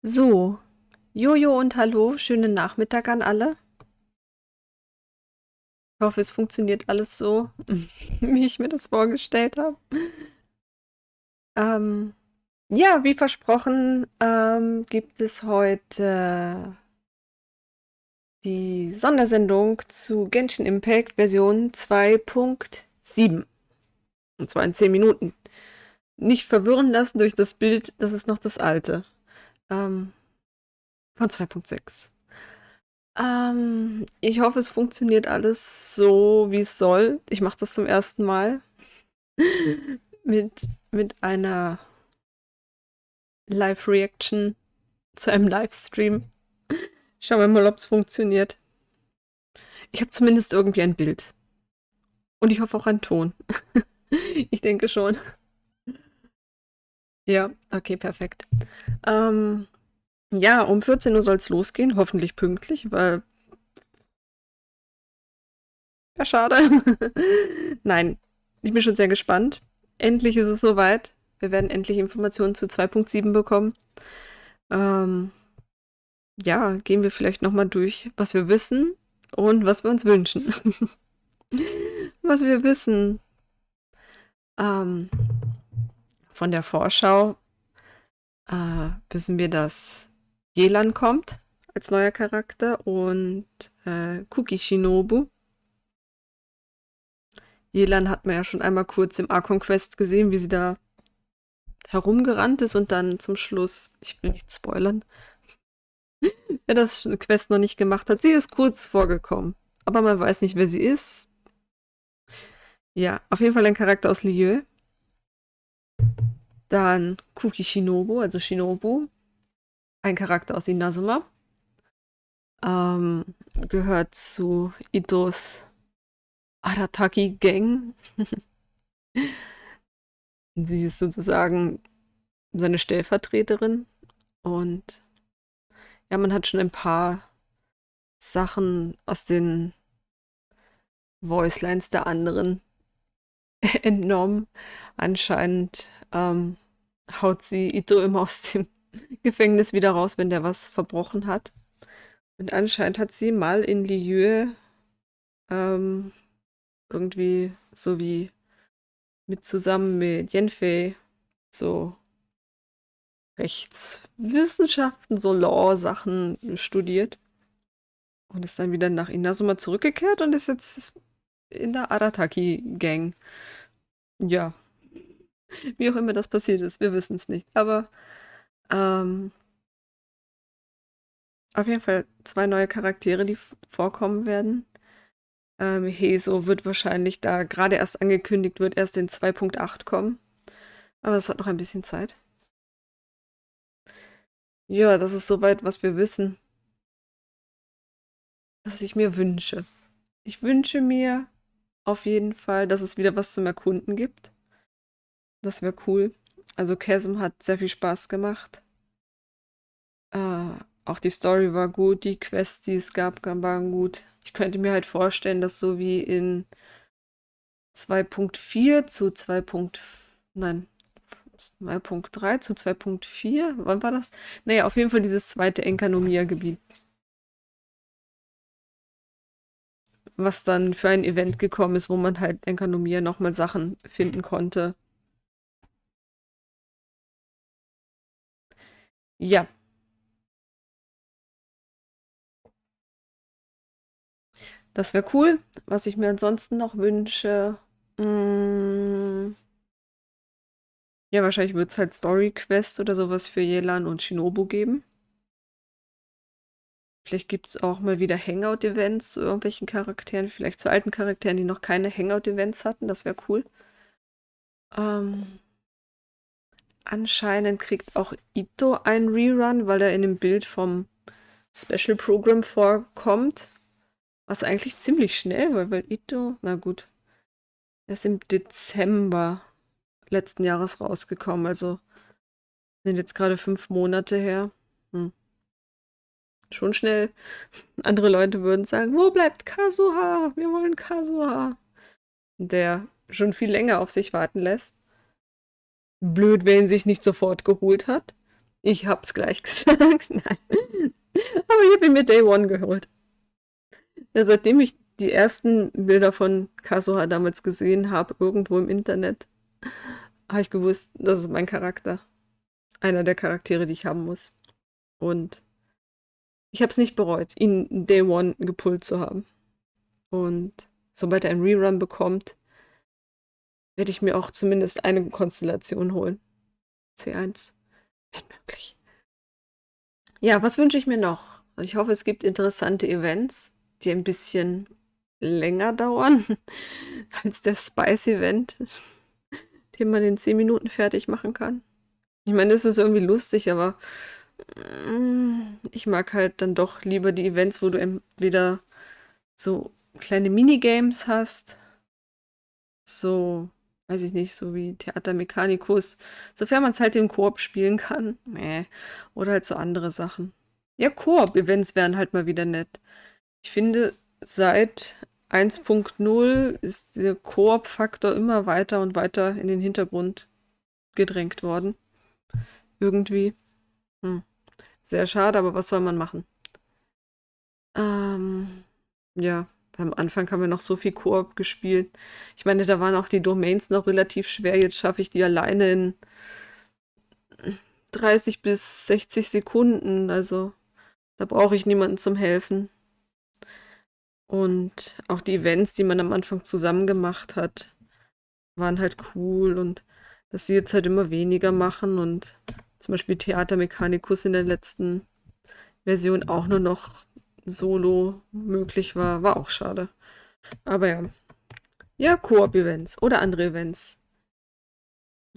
So, Jojo und hallo, schönen Nachmittag an alle. Ich hoffe, es funktioniert alles so, wie ich mir das vorgestellt habe. Ähm, ja, wie versprochen, gibt es heute die Sondersendung zu Genshin Impact Version 2.7. Und zwar in 10 Minuten. Nicht verwirren lassen durch das Bild, das ist noch das alte. Ähm, von 2.6. Ich hoffe, es funktioniert alles so, wie es soll. Ich mache das zum ersten Mal mit einer Live-Reaction zu einem Livestream. Schauen wir mal, ob es funktioniert. Ich habe zumindest irgendwie ein Bild. Und ich hoffe auch einen Ton. Ich denke schon. Ja, okay, perfekt. Ähm, ja, um 14 Uhr soll es losgehen, hoffentlich pünktlich, weil ja, schade. Nein, ich bin schon sehr gespannt. Endlich ist es soweit. Wir werden endlich Informationen zu 2.7 bekommen. Ähm, ja, gehen wir vielleicht nochmal durch, was wir wissen und was wir uns wünschen. Was wir wissen. Ähm, von der Vorschau wissen wir, dass Yelan kommt als neuer Charakter und Kuki Shinobu. Yelan hat man ja schon einmal kurz im Archon Quest gesehen, wie sie da herumgerannt ist und dann zum Schluss, ich will nicht spoilern, wer das Quest noch nicht gemacht hat, sie ist kurz vorgekommen. Aber man weiß nicht, wer sie ist. Ja, auf jeden Fall ein Charakter aus Liyue. Dann Kuki Shinobu, also Shinobu. Ein Charakter aus Inazuma. Ähm, gehört zu Itos Arataki-Gang. Sie ist sozusagen seine Stellvertreterin. Und ja, man hat schon ein paar Sachen aus den Voicelines der anderen entnommen. Anscheinend haut sie Ito immer aus dem Gefängnis wieder raus, wenn der was verbrochen hat. Und anscheinend hat sie mal in Liyue ähm, irgendwie so wie mit zusammen mit Yenfei so Rechtswissenschaften, so Law-Sachen studiert und ist dann wieder nach Inazuma zurückgekehrt und ist jetzt in der Arataki-Gang. Ja, wie auch immer das passiert ist, wir wissen es nicht. Aber ähm, auf jeden Fall 2 neue Charaktere, die vorkommen werden. Heso wird wahrscheinlich, da gerade erst angekündigt wird, erst in 2.8 kommen. Aber es hat noch ein bisschen Zeit. Ja, das ist soweit, was wir wissen, was ich mir wünsche. Ich wünsche mir auf jeden Fall, dass es wieder was zum Erkunden gibt. Das wäre cool. Also Chasm hat sehr viel Spaß gemacht. Äh, auch die Story war gut, die Quests, die es gab, waren gut. Ich könnte mir halt vorstellen, dass so wie in 2.4 zu 2. Nein, 2.3 zu 2.4. Wann war das? Naja, auf jeden Fall dieses zweite Enkanomiya-Gebiet. Was dann für ein Event gekommen ist, wo man halt Enkanomiya nochmal Sachen finden konnte. Ja, das wäre cool. Was ich mir ansonsten noch wünsche, ja, wahrscheinlich wird es halt Story-Quest oder sowas für Yelan und Shinobu geben. Vielleicht gibt es auch mal wieder Hangout-Events zu irgendwelchen Charakteren, vielleicht zu alten Charakteren, die noch keine Hangout-Events hatten. Das wäre cool. Ähm, anscheinend kriegt auch Ito einen Rerun, weil er in dem Bild vom Special Program vorkommt. Was eigentlich ziemlich schnell war, weil Ito, na gut, er ist im Dezember letzten Jahres rausgekommen, also sind jetzt gerade 5 Monate her. Hm. Schon schnell. Andere Leute würden sagen, wo bleibt Kazuha? Wir wollen Kazuha. Der schon viel länger auf sich warten lässt. Blöd, wer ihn sich nicht sofort geholt hat. Ich hab's gleich gesagt. Nein. Aber ich habe ihn mir Day One geholt. Ja, seitdem ich die ersten Bilder von Kazuha damals gesehen habe, irgendwo im Internet, habe ich gewusst, das ist mein Charakter. Einer der Charaktere, die ich haben muss. Und ich habe es nicht bereut, ihn Day One gepullt zu haben. Und sobald er einen Rerun bekommt, werde ich mir auch zumindest eine Konstellation holen. C1, wenn möglich. Ja, was wünsche ich mir noch? Ich hoffe, es gibt interessante Events, die ein bisschen länger dauern als der Spice-Event, den man in 10 Minuten fertig machen kann. Ich meine, es ist irgendwie lustig, aber ich mag halt dann doch lieber die Events, wo du entweder so kleine Minigames hast, so, weiß ich nicht, so wie Theater Mechanicus, sofern man es halt im Koop spielen kann. Oder halt so andere Sachen. Ja, Koop-Events wären halt mal wieder nett. Ich finde, seit 1.0 ist der Koop-Faktor immer weiter und weiter in den Hintergrund gedrängt worden. Irgendwie. Sehr schade, aber was soll man machen? Ja, am Anfang haben wir noch so viel Koop gespielt. Ich meine, da waren auch die Domains noch relativ schwer. Jetzt schaffe ich die alleine in 30 bis 60 Sekunden. Also da brauche ich niemanden zum Helfen. Und auch die Events, die man am Anfang zusammen gemacht hat, waren halt cool. Und dass sie jetzt halt immer weniger machen und zum Beispiel Theater Mechanicus in der letzten Version auch nur noch solo möglich war, war auch schade. Aber ja. Ja, Koop-Events oder andere Events.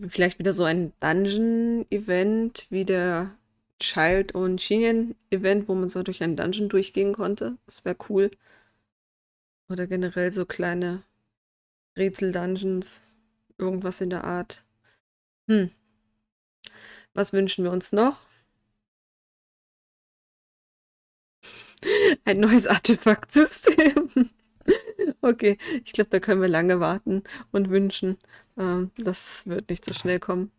Vielleicht wieder so ein Dungeon-Event wie der Child- und Shinien-Event, wo man so durch einen Dungeon durchgehen konnte. Das wäre cool. Oder generell so kleine Rätsel-Dungeons. Irgendwas in der Art. Was wünschen wir uns noch? Ein neues Artefaktsystem. Okay, ich glaube, da können wir lange warten und wünschen. Das wird nicht so schnell kommen.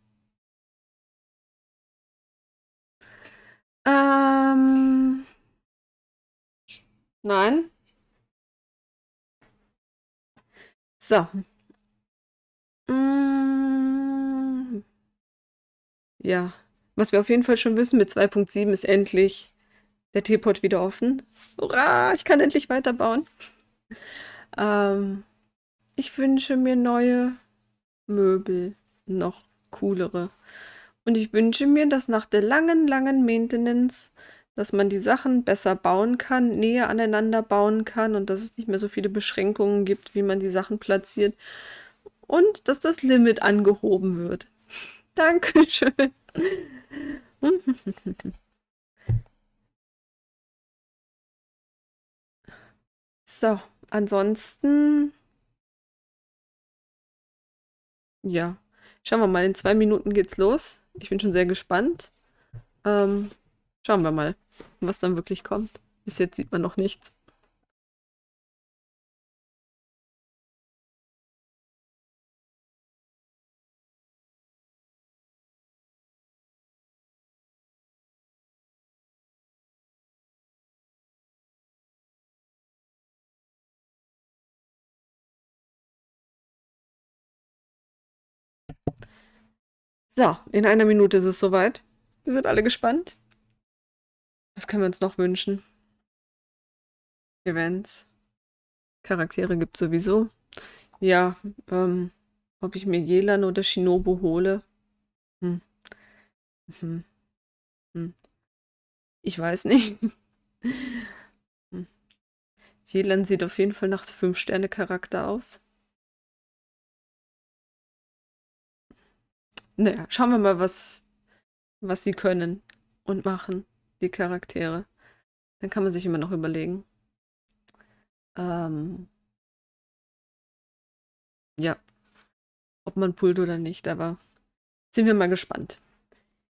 Ähm, nein. So. Mm, ja. Was wir auf jeden Fall schon wissen, mit 2.7 ist endlich der Teepot wieder offen. Hurra, ich kann endlich weiterbauen. Ähm, ich wünsche mir neue Möbel. Noch coolere. Und ich wünsche mir, dass nach der langen, langen Maintenance, dass man die Sachen besser bauen kann, näher aneinander bauen kann und dass es nicht mehr so viele Beschränkungen gibt, wie man die Sachen platziert. Und dass das Limit angehoben wird. Dankeschön. So, ansonsten, ja, schauen wir mal, in 2 Minuten geht's los. Ich bin schon sehr gespannt. Ähm, schauen wir mal, was dann wirklich kommt. Bis jetzt sieht man noch nichts. So, in einer Minute ist es soweit. Wir sind alle gespannt. Was können wir uns noch wünschen? Events. Charaktere gibt sowieso. Ja, ob ich mir Yelan oder Shinobu hole? Hm. Hm. Hm. Ich weiß nicht. Hm. Yelan sieht auf jeden Fall nach 5-Sterne-Charakter aus. Naja, schauen wir mal, was sie können und machen, die Charaktere. Dann kann man sich immer noch überlegen. Ähm, ja, ob man pullt oder nicht, aber sind wir mal gespannt.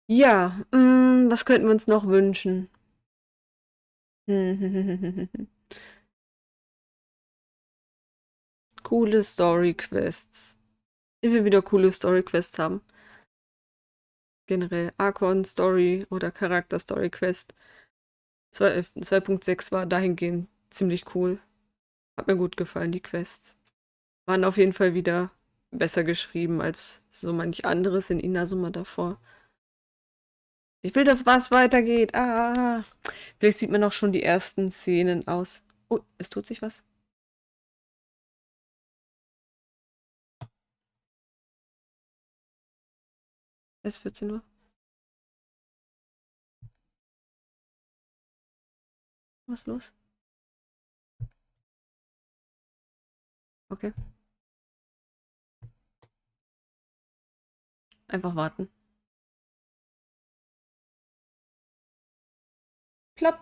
Ja, was könnten wir uns noch wünschen? Coole Story-Quests. Wenn wir wieder coole Story-Quests haben. generell Archon Story oder Charakter Story Quest. 2.6 war dahingehend ziemlich cool. Hat mir gut gefallen, die Quests. Waren auf jeden Fall wieder besser geschrieben als so manch anderes in Inazuma davor. Ich will, dass was weitergeht. Ah. Vielleicht sieht man auch schon die ersten Szenen aus. Oh, es tut sich was. Es ist 14 Uhr. Was ist los? Okay. Einfach warten. Plopp.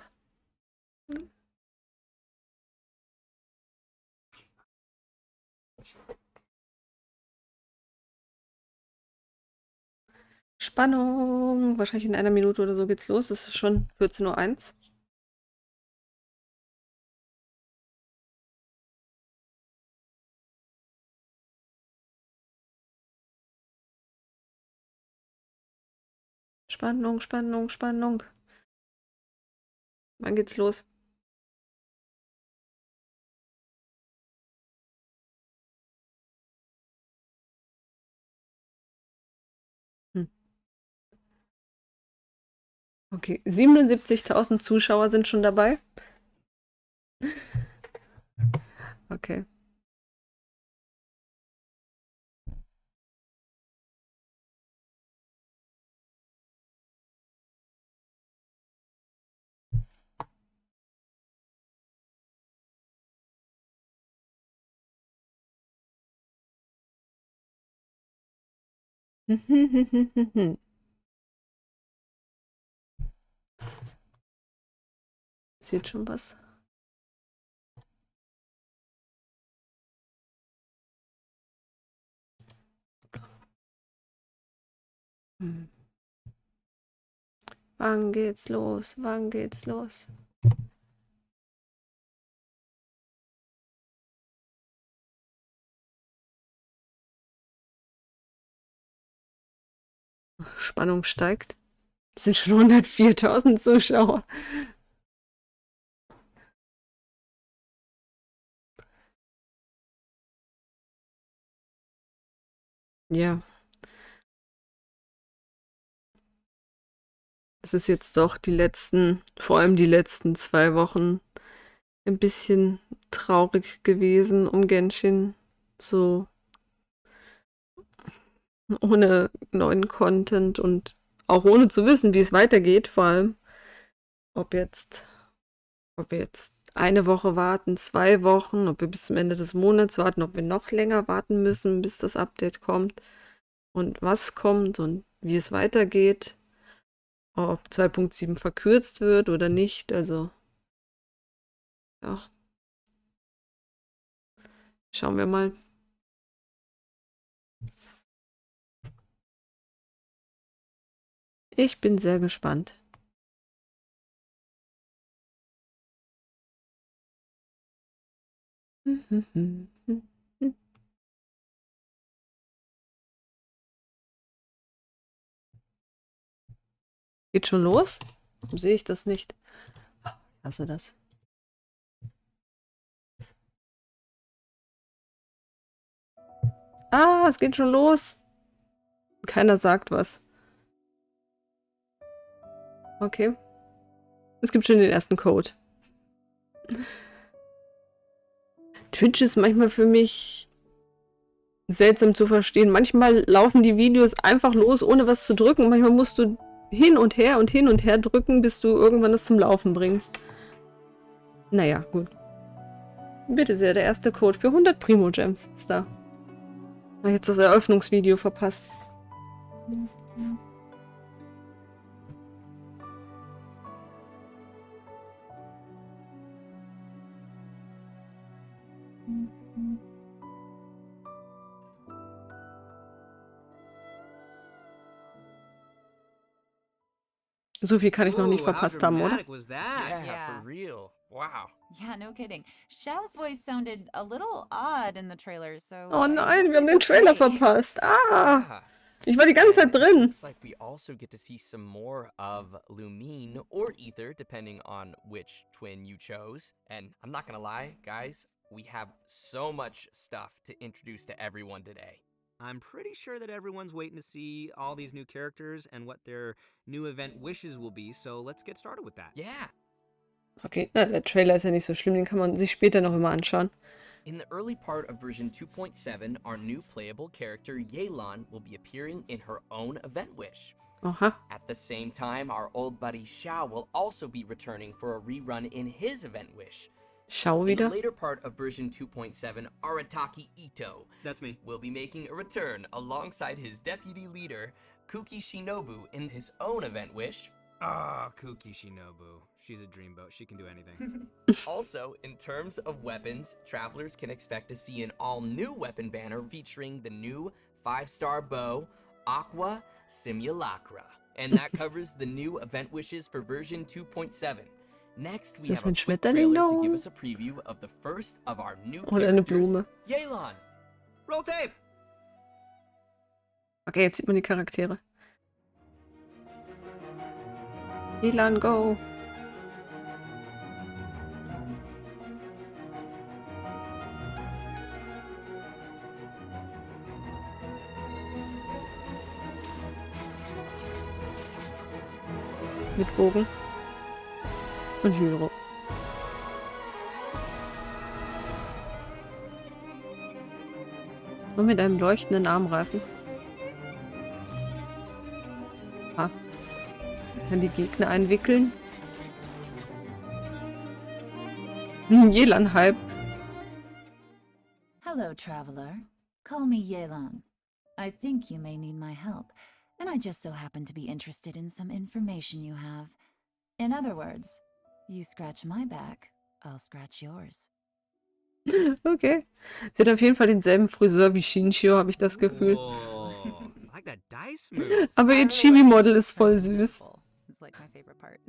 Spannung. Wahrscheinlich in einer Minute oder so geht's los. Es ist schon 14:01 Uhr. Spannung, Spannung, Spannung. Wann geht's los? Hm. Okay, 77.000 Zuschauer sind schon dabei. Okay. Sieht schon was. Hm. Wann geht's los? Wann geht's los? Spannung steigt. Es sind schon 104.000 Zuschauer. Ja. Es ist jetzt doch vor allem die letzten 2 Wochen, ein bisschen traurig gewesen um Genshin. So ohne neuen Content und auch ohne zu wissen, wie es weitergeht, vor allem. Ob wir jetzt eine Woche warten, 2 Wochen, ob wir bis zum Ende des Monats warten, ob wir noch länger warten müssen, bis das Update kommt und was kommt und wie es weitergeht. Ob 2.7 verkürzt wird oder nicht, also ja, schauen wir mal. Ich bin sehr gespannt. Geht schon los? Warum sehe ich das nicht? Ich hasse das. Ah, es geht schon los. Keiner sagt was. Okay. Es gibt schon den ersten Code. Twitch ist manchmal für mich seltsam zu verstehen. Manchmal laufen die Videos einfach los, ohne was zu drücken. Manchmal musst du hin und her drücken, bis du irgendwann das zum Laufen bringst. Naja, gut. Bitte sehr, der erste Code für 100 Primo-Gems ist da. Habe jetzt das Eröffnungsvideo verpasst. So viel kann ich noch nicht verpasst haben, oder? Yeah, for real. Wow. Yeah, no kidding. Xiao's voice sounded a little odd in the trailer, so Oh nein, wir haben den Trailer verpasst. Ah! Yeah. Ich war die ganze Zeit And it drin. looks like we also get to see some more of Lumine or Ether, depending on which twin you chose. And I'm not gonna lie, guys, we have so much stuff to introduce to everyone today. I'm pretty sure that everyone's waiting to see all these new characters and what their new event wishes will be, so let's get started with that. Yeah. Okay, na, der Trailer ist ja nicht so schlimm, den kann man sich später noch immer anschauen. In the early part of version 2.7, our new playable character, Yelan, will be appearing in her own event wish. Aha. At the same time, our old buddy Xiao will also be returning for a rerun in his event wish. Schau In the wieder. later part of version 2.7, Arataki Ito That's me. will be making a return alongside his deputy leader, Kuki Shinobu, in his own event wish. Ah, Kuki Shinobu. She's a dreamboat. She can do anything. Also, in terms of weapons, travelers can expect to see an all-new weapon banner featuring the new 5-star bow, Aqua Simulacra. And that covers the new event wishes for version 2.7. Next, we Ist das have a ein quick Schmetterling trailer da to give oben? us a preview of the first of our new Oder eine characters, Blume. Yelan. Roll tape! Okay, jetzt sieht man die Charaktere. Elan, go! Mit Bogen. Und Gyro. Und mit einem leuchtenden Armreifen. Ah. Kann die Gegner einwickeln. Jelan-Hype. Hello, traveler. Call me Yelan. I think you may need my help, and I just so happen to be interested in some information you have. In other words, you scratch my back, I'll scratch yours. Okay. Sie hat auf jeden Fall denselben Friseur wie Shinshio, habe ich das Gefühl. Whoa. I like that dice move. Aber ihr Chibi-Model ist voll süß. It's like my favorite part.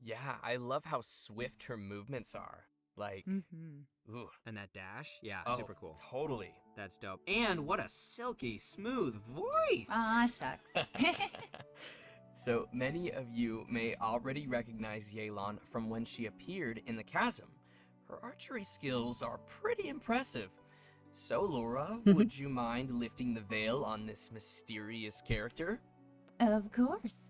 Yeah, I love how swift her movements are. Like, ooh. And that dash? Yeah, Oh, super cool. Totally. That's dope. And what a silky smooth voice! Aw, shucks. So many of you may already recognize Yelan from when she appeared in the chasm. Her archery skills are pretty impressive. So, Laura, would you mind lifting the veil on this mysterious character? Of course.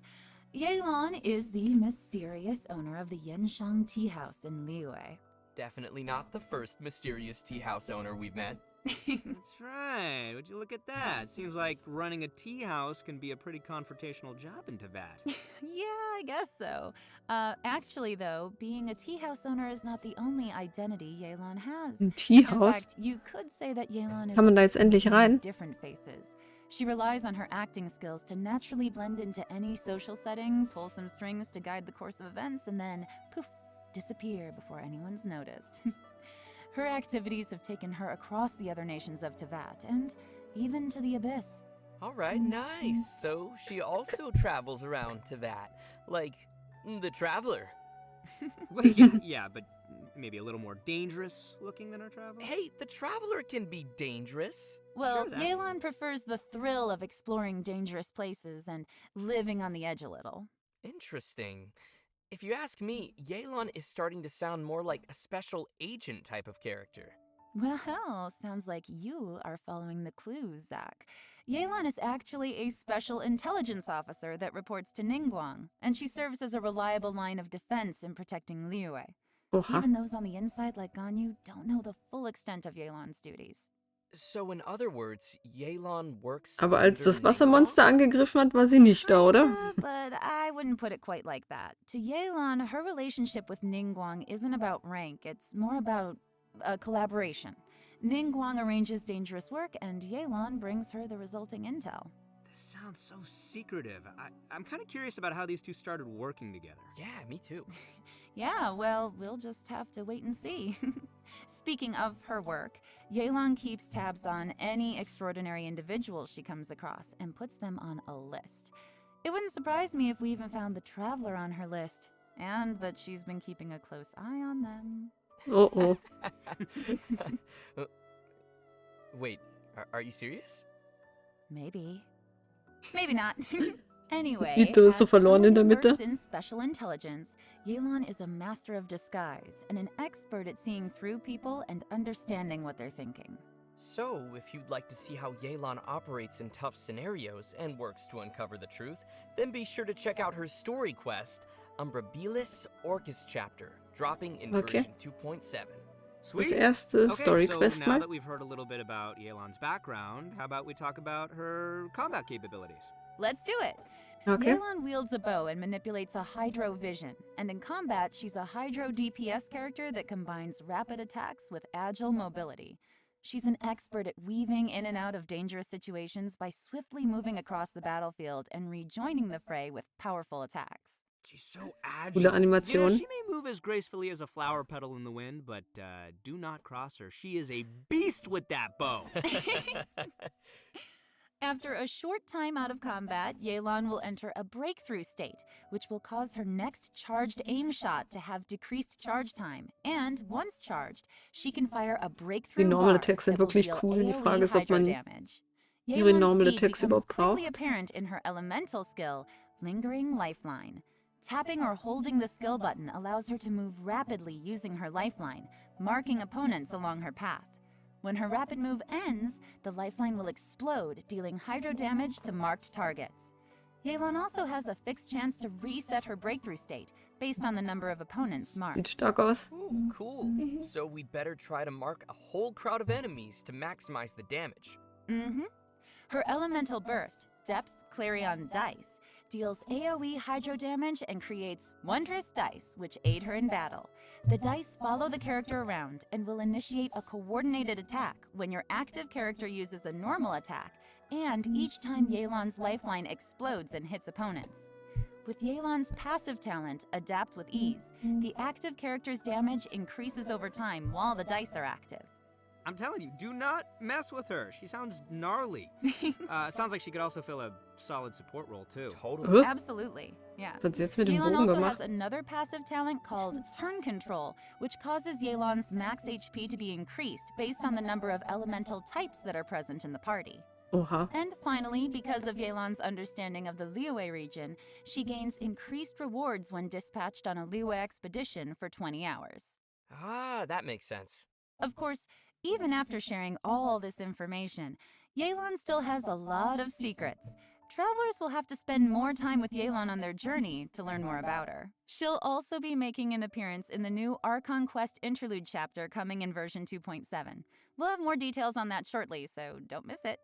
Yelan is the mysterious owner of the Yenshang Tea House in Liyue. Definitely not the first mysterious tea house owner we've met. That's right. Would you look at that? Seems like running a tea house can be a pretty confrontational job in Teyvat. Yeah, I guess so. Actually, though, being a tea house owner is not the only identity Yelan has. Ein In Teehaus. fact, you could say that Yelan is Kann man da jetzt endlich many rein? different faces. She relies on her acting skills to naturally blend into any social setting, pull some strings to guide the course of events, and then poof, disappear before anyone's noticed. Her activities have taken her across the other nations of Teyvat, and even to the Abyss. All right, nice. So she also travels around to that, like the traveler. Well, yeah, but maybe a little more dangerous looking than our traveler. Hey, the traveler can be dangerous. Well, Sure, that- Yelan prefers the thrill of exploring dangerous places and living on the edge a little. Interesting. If you ask me, Yelan is starting to sound more like a special agent type of character. Well, sounds like you are following the clues, Zach. Yelan is actually a special intelligence officer that reports to Ningguang, and she serves as a reliable line of defense in protecting Liyue. Oha. Even those on the inside like Ganyu don't know the full extent of Yelan's duties. So in other words, Yelan works Aber als under das Ningguang? Wassermonster angegriffen hat, war sie nicht da, oder? But I wouldn't put it quite like that. To Yelan, her relationship with Ningguang isn't about rank, it's more about a collaboration. Ningguang arranges dangerous work, and Yelan brings her the resulting intel. This sounds so secretive. I'm kind of curious about how these two started working together. Yeah, me too. Yeah, well, we'll just have to wait and see. Speaking of her work, Yelan keeps tabs on any extraordinary individuals she comes across and puts them on a list. It wouldn't surprise me if we even found the Traveler on her list, and that she's been keeping a close eye on them. Oh oh. Wait, are you serious? Maybe. Maybe not. Anyway, Ito ist so as verloren in der someone who Mitte. works in special intelligence, Yelan is a master of disguise and an expert at seeing through people and understanding what they're thinking. So, if you'd like to see how Yelan operates in tough scenarios and works to uncover the truth, then be sure to check out her story quest, Perilous Chapter, dropping in Okay. version 2.7. Das Sweet. erste Okay, Story so Quest now mal. that we've heard a little bit about Yelan's background, how about we talk about her combat capabilities? Let's do it! Okay. Yelan wields a bow and manipulates a Hydro Vision, and in combat, she's a Hydro DPS character that combines rapid attacks with agile mobility. She's an expert at weaving in and out of dangerous situations by swiftly moving across the battlefield and rejoining the fray with powerful attacks. She's so Coole agile. You know, Animation. she may move as gracefully as a flower petal in the wind, but do not cross her. She is a beast with that bow. After a short time out of combat, Yelan will enter a breakthrough state, which will cause her next charged aim shot to have decreased charge time. And once charged, she can fire a breakthrough Die Normal bar Attacks sind that will wirklich deal cool. Die AoE Frage ist, ob hydro man damage. ihre Yelan's Normal speed Attacks becomes überhaupt quickly braucht. apparent in her elemental skill, Lingering Lifeline. Tapping or holding the skill button allows her to move rapidly using her lifeline, marking opponents along her path. When her rapid move ends, the lifeline will explode, dealing hydro damage to marked targets. Yelan also has a fixed chance to reset her breakthrough state, based on the number of opponents marked. Sieht stark aus. Ooh, cool. So we'd better try to mark a whole crowd of enemies to maximize the damage. Her elemental burst, Depth Clarion Dice, deals AoE hydro damage and creates wondrous dice, which aid her in battle. The dice follow the character around and will initiate a coordinated attack when your active character uses a normal attack, and each time Yelan's lifeline explodes and hits opponents. With Yelan's passive talent, Adapt with Ease, the active character's damage increases over time while the dice are active. I'm telling you, do not mess with her. She sounds gnarly. Sounds like she could also fill a solid support role, too. Totally. Absolutely, yeah. Was hat sie jetzt mit dem Yelan Bogen also gemacht? has another passive talent called Turn Control, which causes Yelan's max HP to be increased based on the number of elemental types that are present in the party. Oha. And finally, because of Yelan's understanding of the Liyue region, she gains increased rewards when dispatched on a Liyue expedition for 20 hours. Ah, that makes sense. Of course, even after sharing all this information, Yelan still has a lot of secrets. Travelers will have to spend more time with Yelan on their journey to learn more about her. She'll also be making an appearance in the new Archon Quest Interlude chapter coming in version 2.7. We'll have more details on that shortly, so don't miss it.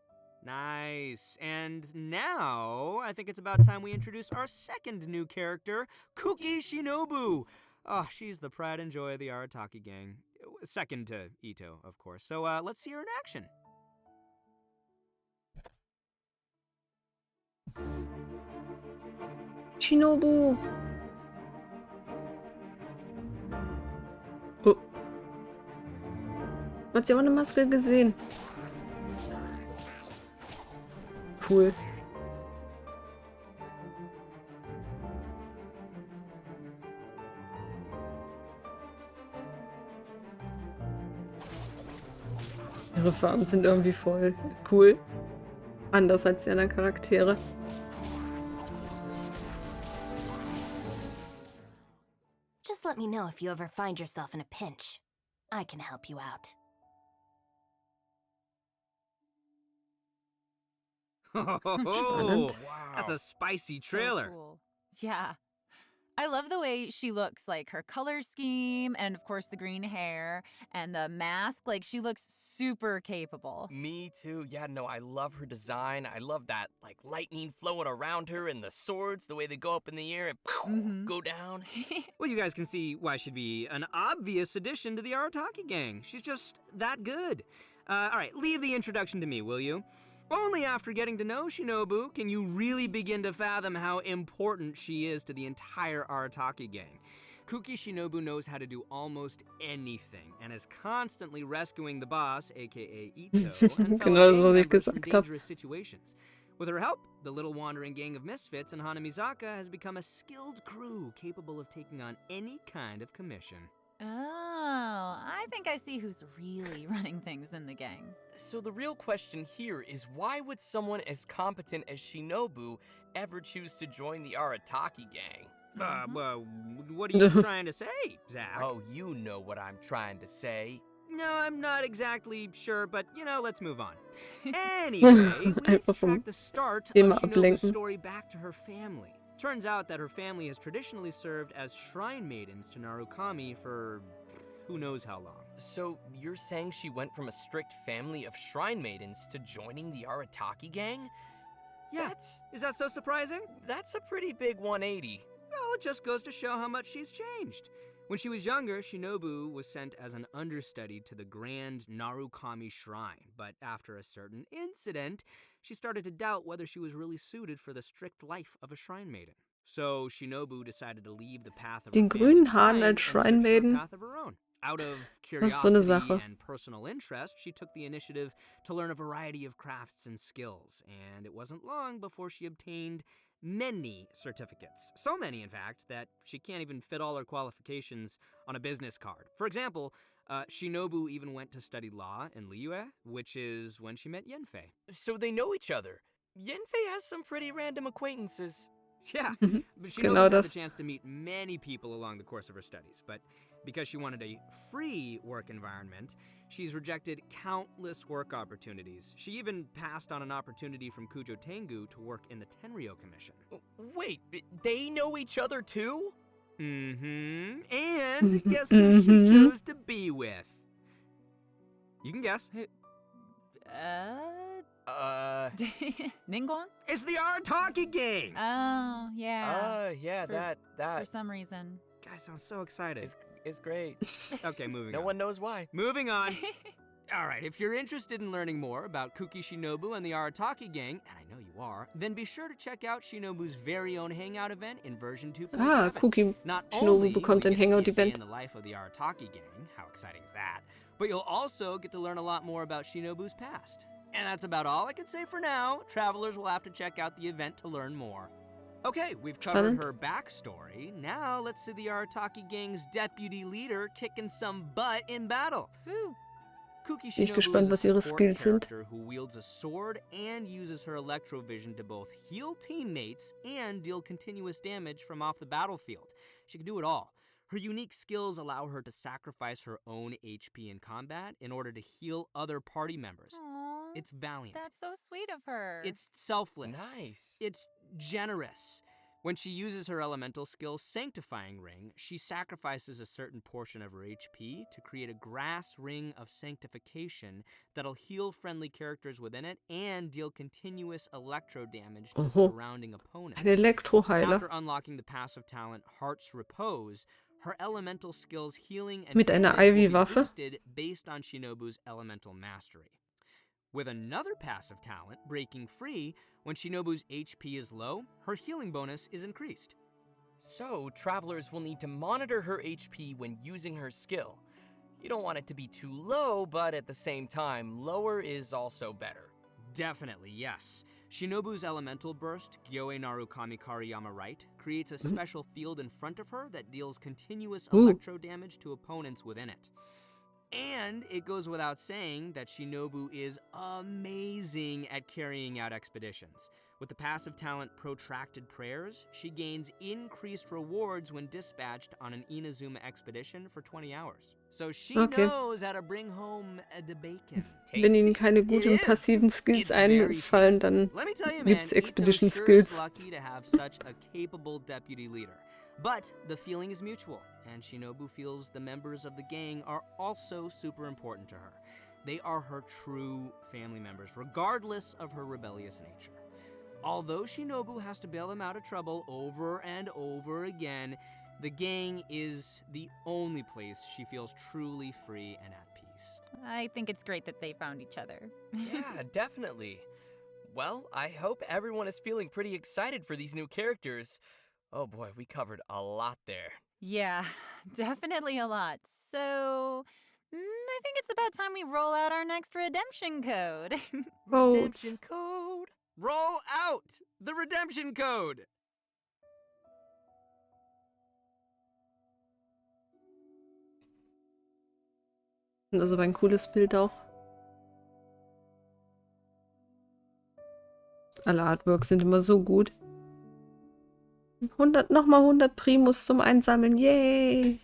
Nice. And now, I think it's about time we introduce our second new character, Kuki Shinobu. Oh, she's the pride and joy of the Arataki gang. Second to Ito, of course. So let's see her in action. Shinobu. Oh. Hat sie auch eine Maske gesehen? Cool. Ihre Farben sind irgendwie voll cool. Anders als die anderen Charaktere. Just let me know if you ever find yourself in a pinch. I can help you out. Oh, that's a spicy trailer. So cool. Yeah. I love the way she looks, like her color scheme, and of course the green hair, and the mask. Like, she looks super capable. Me too. Yeah, no, I love her design. I love that, like, lightning flowing around her and the swords, the way they go up in the air and go down. Well, you guys can see why she'd be an obvious addition to the Arataki gang. She's just that good. All right, leave the introduction to me, will you? Only after getting to know Shinobu can you really begin to fathom how important she is to the entire Arataki gang. Kuki Shinobu knows how to do almost anything and is constantly rescuing the boss, aka Ito, and Genau fellow das, was ich gang members from gesagt habe. dangerous situations. With her help, the little wandering gang of misfits in Hanamizaka has become a skilled crew capable of taking on any kind of commission. Oh, I think I see who's really running things in the gang. So the real question here is why would someone as competent as Shinobu ever choose to join the Arataki gang? Well, what are you trying to say, Zach? Oh, you know what I'm trying to say. No, I'm not exactly sure, but, let's move on. Anyway, we need to Einfach vom track the start of Thema Shinobu's ablenken. story back to her family. Turns out that her family has traditionally served as shrine maidens to Narukami for who knows how long. So you're saying she went from a strict family of shrine maidens to joining the Arataki gang? Yeah, is that so surprising? That's a pretty big 180. Well, it just goes to show how much she's changed. When she was younger, Shinobu was sent as an understudy to the Grand Narukami Shrine, but after a certain incident, she started to doubt whether she was really suited for the strict life of a shrine maiden. So Shinobu decided to leave the path of Den her family grünen Haaren behind als and search Shrine for a Maiden. path of her own. Out of Das ist so eine curiosity Sache. and personal interest, she took the initiative to learn a variety of crafts and skills, and it wasn't long before she obtained many certificates. So many, in fact, that she can't even fit all her qualifications on a business card. For example, Shinobu even went to study law in Liyue, which is when she met Yenfei. So they know each other. Yenfei has some pretty random acquaintances. Yeah, Mhm. but Shinobu's Genau had the das. chance to meet many people along the course of her studies, but because she wanted a free work environment, she's rejected countless work opportunities. She even passed on an opportunity from Kujo Tengu to work in the Tenryo Commission. Wait, they know each other too? Mm-hmm. And guess who she Mhm. chose to be with? You can guess. Ningguang? It's the Arataki gang! Oh, yeah. Yeah, For- that For some reason. Guys sound so excited. is great. Okay, moving No on. one knows why. Moving on. All right, if you're interested in learning more about Kuki Shinobu and the Arataki gang, and I know you are, then be sure to check out Shinobu's very own hangout event in version 2.7. Ah, Cookie Not Shinobu only will bekommt you ein get to see a day Hangout-Event. in the life of the Arataki gang, how exciting is that? But you'll also get to learn a lot more about Shinobu's past. And that's about all I can say for now. Travelers will have to check out the event to learn more. Okay, we've covered Spannend. her backstory. Now let's see the Arataki gang's deputy leader kicking some butt in battle. Woo. Kuki Bin ich Shinobu gespannt, is a was ihre support Skills sind. character who wields a sword and uses her electrovision to both heal teammates and deal continuous damage from off the battlefield. She can do it all. Her unique skills allow her to sacrifice her own HP in combat in order to heal other party members. Aw, It's valiant. that's so sweet of her. It's selfless. Nice. It's generous. When she uses her elemental skill Sanctifying Ring, she sacrifices a certain portion of her HP to create a grass ring of sanctification that'll heal friendly characters within it and deal continuous electro damage to Oho. surrounding opponents. Ein Elektroheiler. After unlocking the passive talent Heart's Repose, her elemental skills healing and Mit einer damage will be Ivy-Waffe? boosted based on Shinobu's elemental mastery. With another passive talent, Breaking Free, when Shinobu's HP is low, her healing bonus is increased. So, travelers will need to monitor her HP when using her skill. You don't want it to be too low, but at the same time, lower is also better. Definitely, yes. Shinobu's elemental burst, Gyoe Narukami Kariyama Right, creates a special field in front of her that deals continuous Ooh. electro damage to opponents within it. And it goes without saying that Shinobu is amazing at carrying out expeditions. With the passive talent Protracted Prayers, she gains increased rewards when dispatched on an Inazuma expedition for 20 hours. So she Okay. knows how to bring home the bacon. Wenn ihnen keine guten It is. passiven Skills It's very einfallen, tasty. dann Let me tell you, man, gibt's Ito Expedition sure Skills. is lucky to have such a capable deputy leader. But the feeling is mutual, and Shinobu feels the members of the gang are also super important to her. They are her true family members, regardless of her rebellious nature. Although Shinobu has to bail them out of trouble over and over again, the gang is the only place she feels truly free and at peace. I think it's great that they found each other. Yeah, definitely. Well, I hope everyone is feeling pretty excited for these new characters. Oh boy, we covered a lot there. Yeah, definitely a lot. So, I think it's about time we roll out our next redemption code. Votes. Redemption code! Roll out the redemption code! Das ist aber ein cooles Bild auch. Alle Artworks sind immer so gut. 100, nochmal 100 Primus zum Einsammeln. Yay!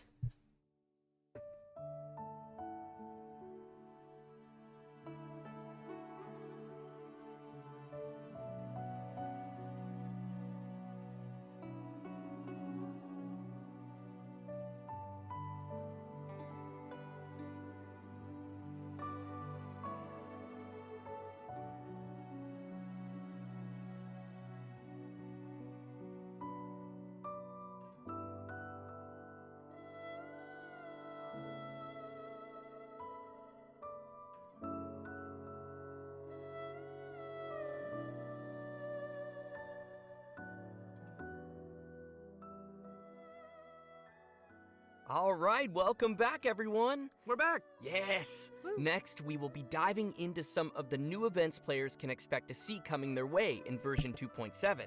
All right, welcome back, everyone. We're back. Yes. Next, we will be diving into some of the new events players can expect to see coming their way in version 2.7.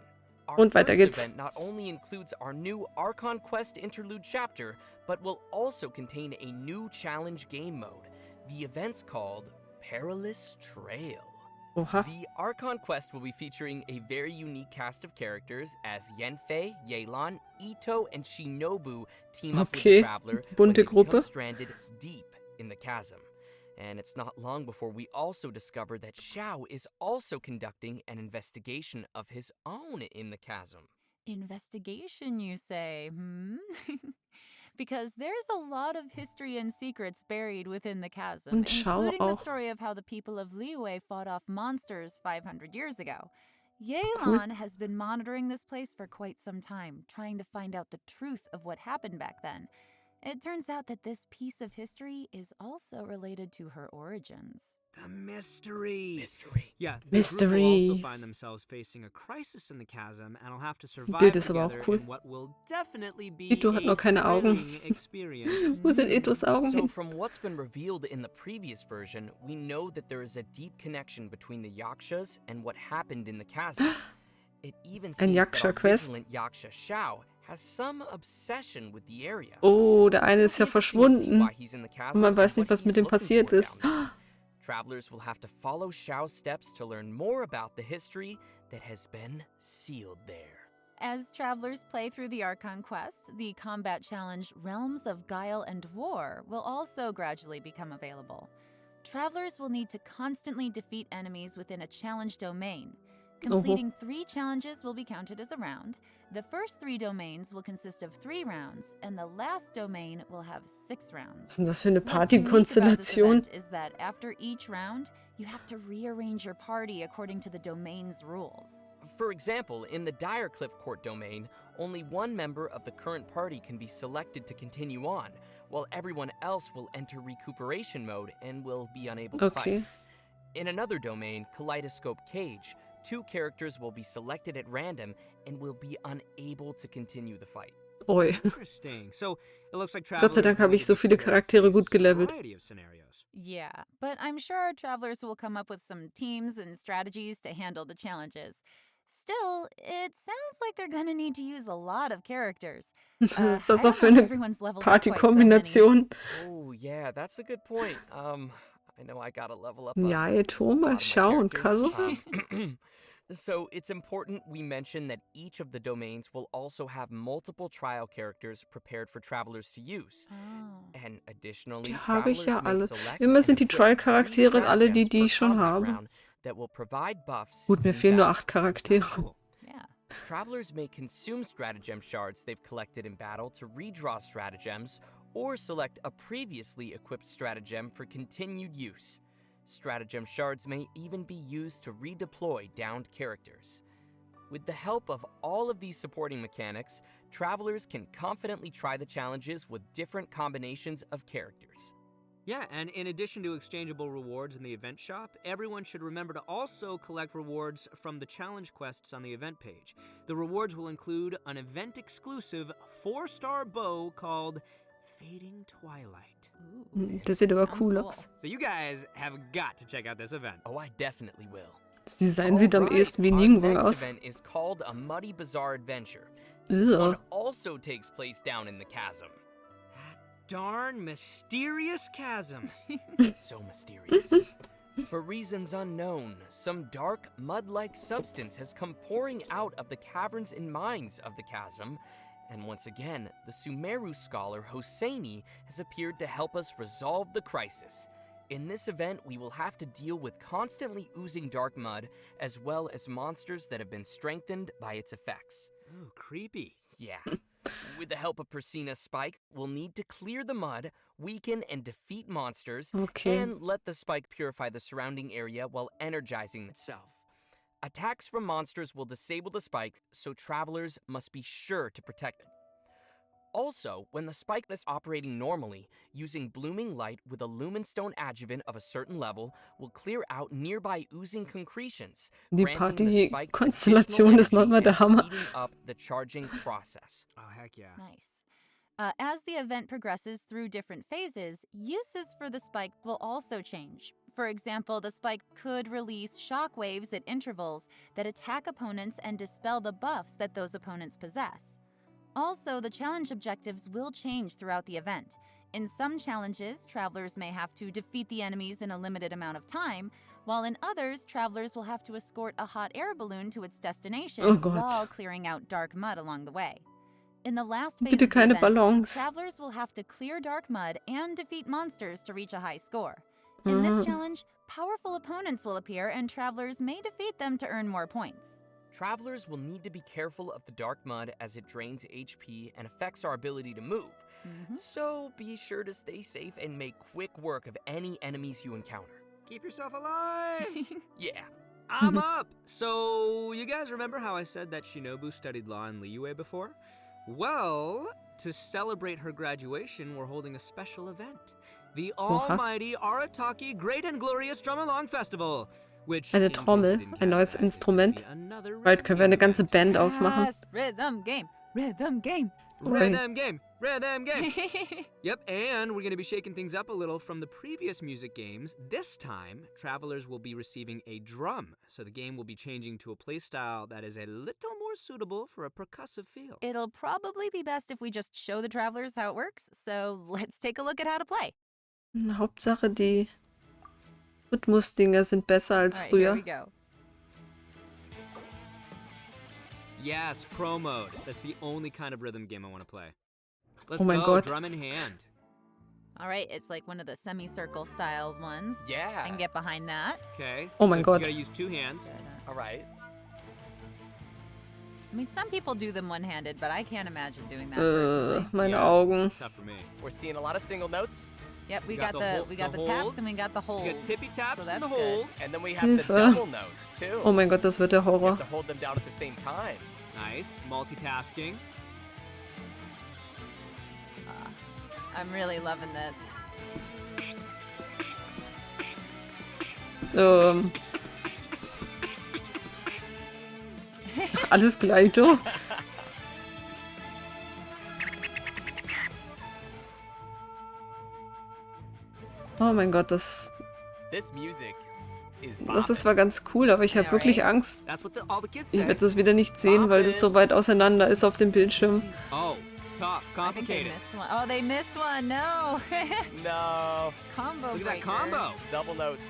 Our Und weiter first geht's. event not only includes our new Archon Quest interlude chapter, but will also contain a new challenge game mode. The event's called Perilous Trail. Oha. The Archon Quest will be featuring a very unique cast of characters as Yenfei, Yelan, Ito, and Shinobu team up with Okay, the Traveler when bunte they become Gruppe. stranded deep in the chasm. And it's not long before we also discover that Xiao is also conducting an investigation of his own in the chasm. Investigation, you say, hmm? Because there's a lot of history and secrets buried within the chasm, Und Xiao including the auch. story of how the people of Liyue fought off monsters 500 years ago. Yelan has been monitoring this place for quite some time, trying to find out the truth of what happened back then. It turns out that this piece of history is also related to her origins. The mystery. Mystery. Yeah, the group will also Mystery. find themselves facing a crisis in the chasm and will have to survive Bild ist aber auch together cool. in what will definitely be Ito hat a noch keine Augen. thrilling experience. Wo sind Itos Augen So hin? from what's been revealed in the previous version, we know that there is a deep connection between the Yakshas and what happened in the chasm. It even Ein seems that Yaksha our Quest. vigilant Yaksha Xiao has some obsession with the area. Oh, der eine ist ja It'll be interesting to see verschwunden. why he's in the Und chasm man and weiß nicht, what was mit he's dem looking passiert for ist. down there. Travelers will have to follow Xiao's steps to learn more about the history that has been sealed there. As travelers play through the Archon Quest, the combat challenge Realms of Guile and War will also gradually become available. Travelers will need to constantly defeat enemies within a challenge domain. Completing 3 challenges will be counted as a round. The first 3 domains will consist of 3 rounds, and the last domain will have 6 rounds. Was ist denn das für eine What's unique about this Partykonstellation? event is that after each round, you have to rearrange your party according to the domain's rules. For example, in the Direcliff Court domain, only one member of the current party can be selected to continue on, while everyone else will enter recuperation mode and will be unable to Okay. fight. In another domain, Kaleidoscope Cage, 2 characters will be selected at random and will be unable to continue the fight. Oi. Interesting. So it looks like Gott sei Dank habe ich so viele Charaktere gut gelevelt. variety of scenarios. Yeah, but I'm sure our travelers will come up with some teams and strategies to handle the challenges. Still, it sounds like they're gonna need to use a lot of characters. Was ist das I auch don't für know if eine everyone's leveled up quite so Partykombination? Oh, yeah, that's a good point. I know I gotta level up. Ja, a Toma, lot of my Xiao und characters. Kazu. So it's important we mention that each of the domains will also have multiple trial characters prepared for travelers to use. Oh. And additionally, Die habe ich ja travelers may alle. select Immer and sind die equip Trial-Charaktere three alle die, stratagems die per ich schon combat habe. round that will provide buffs Gut, mir in fehlen nur battle. 8 Charaktere. Cool. Yeah. Travelers may consume stratagem shards they've collected in battle to redraw stratagems, or select a previously equipped stratagem for continued use. Stratagem shards may even be used to redeploy downed characters. With the help of all of these supporting mechanics, travelers can confidently try the challenges with different combinations of characters. Yeah, and in addition to exchangeable rewards in the event shop, everyone should remember to also collect rewards from the challenge quests on the event page. The rewards will include an event-exclusive 4-star bow called Fading Twilight. Ooh. Das sieht aber Sounds cool cool. aus. So you guys have got to check out this event. Oh, I definitely will. Das Design sieht am Alright, ehesten wie our Ningguang next aus. event is called a Muddy Bazaar Adventure. This one Ugh. also takes place down in the chasm. darn mysterious chasm. So mysterious. For reasons unknown, some dark, mud-like substance has come pouring out of the caverns and mines of the chasm, and once again, the Sumeru scholar Hosseini has appeared to help us resolve the crisis. In this event, we will have to deal with constantly oozing dark mud, as well as monsters that have been strengthened by its effects. Ooh, creepy. Yeah. With the help of Persina's spike, we'll need to clear the mud, weaken and defeat monsters, Okay. and let the spike purify the surrounding area while energizing itself. Attacks from monsters will disable the spike, so travelers must be sure to protect it. Also, when the spike is operating normally, using blooming light with a lumenstone adjuvant of a certain level will clear out nearby oozing concretions, Die granting the spike Party-Konstellation ist additional nochmal der energy Hammer. and speeding up the charging process. Oh, heck yeah. Nice. As the event progresses through different phases, uses for the spike will also change. For example, the spike could release shockwaves at intervals that attack opponents and dispel the buffs that those opponents possess. Also, the challenge objectives will change throughout the event. In some challenges, travelers may have to defeat the enemies in a limited amount of time, while in others, travelers will have to escort a hot air balloon to its destination Oh Gott. while clearing out dark mud along the way. In the last phase Bitte of the keine event, Ballons. travelers will have to clear dark mud and defeat monsters to reach a high score. In this Mhm. challenge, powerful opponents will appear and travelers may defeat them to earn more points. Travelers will need to be careful of the dark mud as it drains HP and affects our ability to move. So be sure to stay safe and make quick work of any enemies you encounter. Keep yourself alive. Yeah. I'm up. So, you guys remember how I said that Shinobu studied law in Liyue before? Well, to celebrate her graduation, we're holding a special event. The almighty Arataki Great and Glorious Drum-Along Festival. Which, Eine in case you Trommel, didn't ein catch neues that, is gonna Instrument. be another Bald rhythm können wir eine game ganze event. Band aufmachen. Yes, rhythm game, rhythm game. Rhythm game, rhythm game. Yep, and we're going to be shaking things up a little from the previous music games. This time, travelers will be receiving a drum, so the game will be changing to a playstyle that is a little more suitable for a percussive feel. It'll probably be best if we just show the travelers how it works, so let's take a look at how to play. Hauptsache die Rhythmusdinger sind besser als All right, here we früher. go. Yes, pro mode. That's the only kind of rhythm game I want to play. Let's Oh mein go, Gott. drum in hand. All right, it's like one of the semicircle style ones. Yeah. I can get behind that. Okay. Oh mein so Gott. You gotta use two hands. Good. All right. I mean, some people do them one-handed, but I can't imagine doing that personally. Meine Yes, Augen. tough for me. We're seeing a lot of single notes, Yep, we You got got the the we got the the taps holds. and we got the holds. You got tippy taps so and the that's good. holds. and then we have the Hilfe. double notes too. Oh mein Gott, das wird der You Horror. have to hold them down at the same time. Nice. Multitasking. I'm really loving this. Alles gleich, du. Oh mein Gott, das This music is ist bopping. zwar ganz cool, aber ich habe Ja, wirklich right? Angst. That's what all the kids Ich say. werde das wieder nicht sehen, weil das so weit auseinander ist auf dem Bildschirm. Oh, tough, I think they complicated. missed one. Oh, they missed one. No. No. Combo Look at that breaker. combo. Double notes.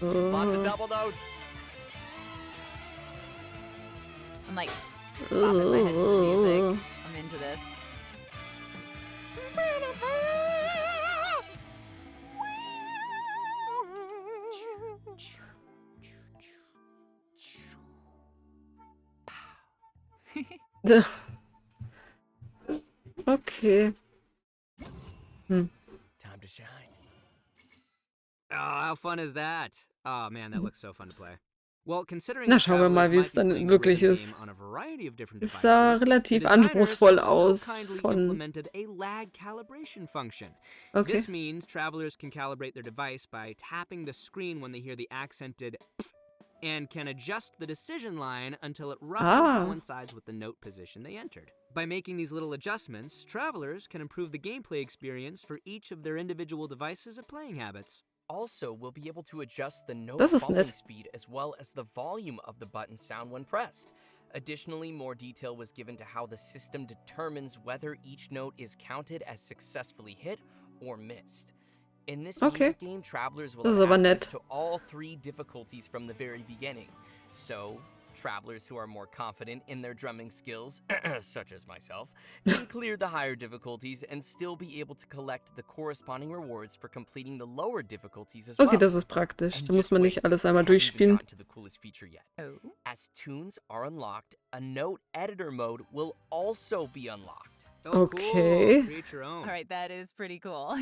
Lots of Oh. double notes. I'm like bopping my head to the music. Oh. I'm into this. Okay. Time to shine. Oh, how fun is that? Oh man, that looks so fun to play. Well, considering Na, that schauen wir mal, travelers wie es might be dann playing the wirklich rhythm ist. game on a variety of different Es sah devices, the relativ designers anspruchsvoll have so aus kindly von... implemented a lag calibration function. Okay. This means travelers can calibrate their device by tapping the screen when they hear the accented "pf," and can adjust the decision line until it roughly coincides with the note position they entered. By making these little adjustments, travelers can improve the gameplay experience for each of their individual devices and playing habits. Also, we'll be able to adjust the note Das ist bumping nett. speed as well as the volume of the button sound when pressed. Additionally, more detail was given to how the system determines whether each note is counted as successfully hit or missed. In this Okay. music game, travelers will Das ist have aber access nett. to all 3 difficulties from the very beginning. So, travelers who are more confident in their drumming skills, such as myself, can clear the higher difficulties and still be able to collect the corresponding rewards for completing the lower difficulties as Okay, well. das ist praktisch. And Da muss just man wait, nicht alles I einmal haven't even durchspielen. gotten to the coolest feature yet. Oh. As tunes are unlocked, a note editor mode will also be unlocked. Oh, Okay. cool. Create your own. All right, that is pretty cool.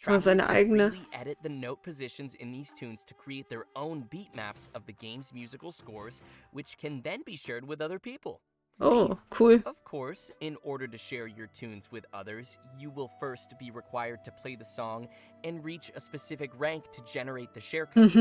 Kann man seine Travelers can eigene... freely edit the note positions in these tunes to create their own beat maps of the game's musical scores, which can then be shared with other people. Oh, Nice. cool. Of course, in order to share your tunes with others, you will first be required to play the song and reach a specific rank to generate the share code.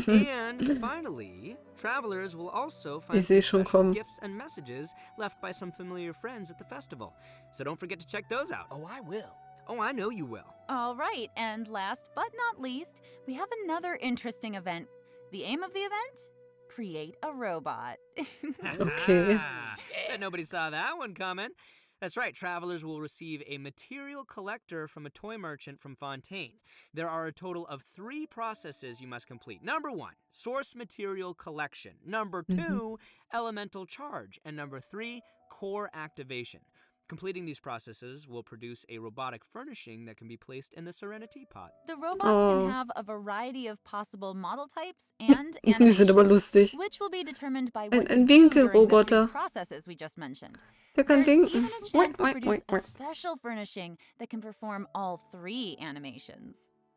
And finally, travelers will also find Ich seh some schon special kommen. gifts and messages left by some familiar friends at the festival. So don't forget to check those out. Oh, I will. Oh, I know you will. All right, and last but not least, we have another interesting event. The aim of the event? Create a robot. Okay. Bet nobody saw that one coming. That's right, travelers will receive a material collector from a toy merchant from Fontaine. There are a total of 3 processes you must complete. Number 1, source material collection. Number 2, elemental charge. And number 3, core activation. Completing these processes will produce a robotic furnishing that can be placed in the Serenity pot. The robots Oh. can have a variety of possible model types and Die sind aber animations, lustig. which will be determined by Ein- what ein you do during the 3 Winkelroboter. processes we just mentioned. Der kann There's winken. even a chance to Oink, produce oink, a oink. special furnishing that can perform all 3 animations.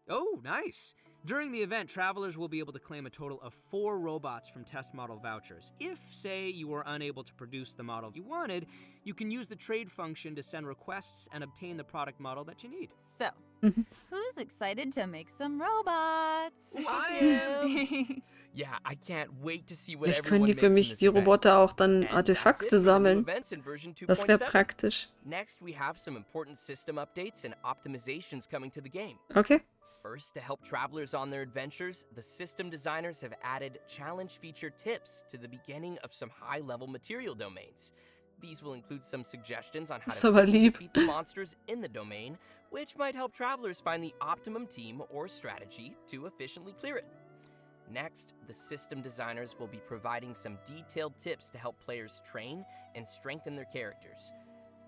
Oh, nice. During the event, travelers will be able to claim a total of 4 robots from test model vouchers. If, say, you were unable to produce the model you wanted, you can use the trade function to send requests and obtain the product model that you need. So, Mhm. who's excited to make some robots? I am. Yeah, I can't wait to see what Vielleicht everyone können die makes für in mich this die event. Roboter auch dann And that's it Artefakte for the new sammeln. events in version Das wäre 2.7. praktisch. Next, we have some important system updates and optimizations coming to the game. Okay. First, to help travelers on their adventures, the system designers have added challenge feature tips to the beginning of some high-level material domains. These will include some suggestions on how Ist to aber quickly lieb. defeat the monsters in the domain, which might help travelers find the optimum team or strategy to efficiently clear it. Next, the system designers will be providing some detailed tips to help players train and strengthen their characters.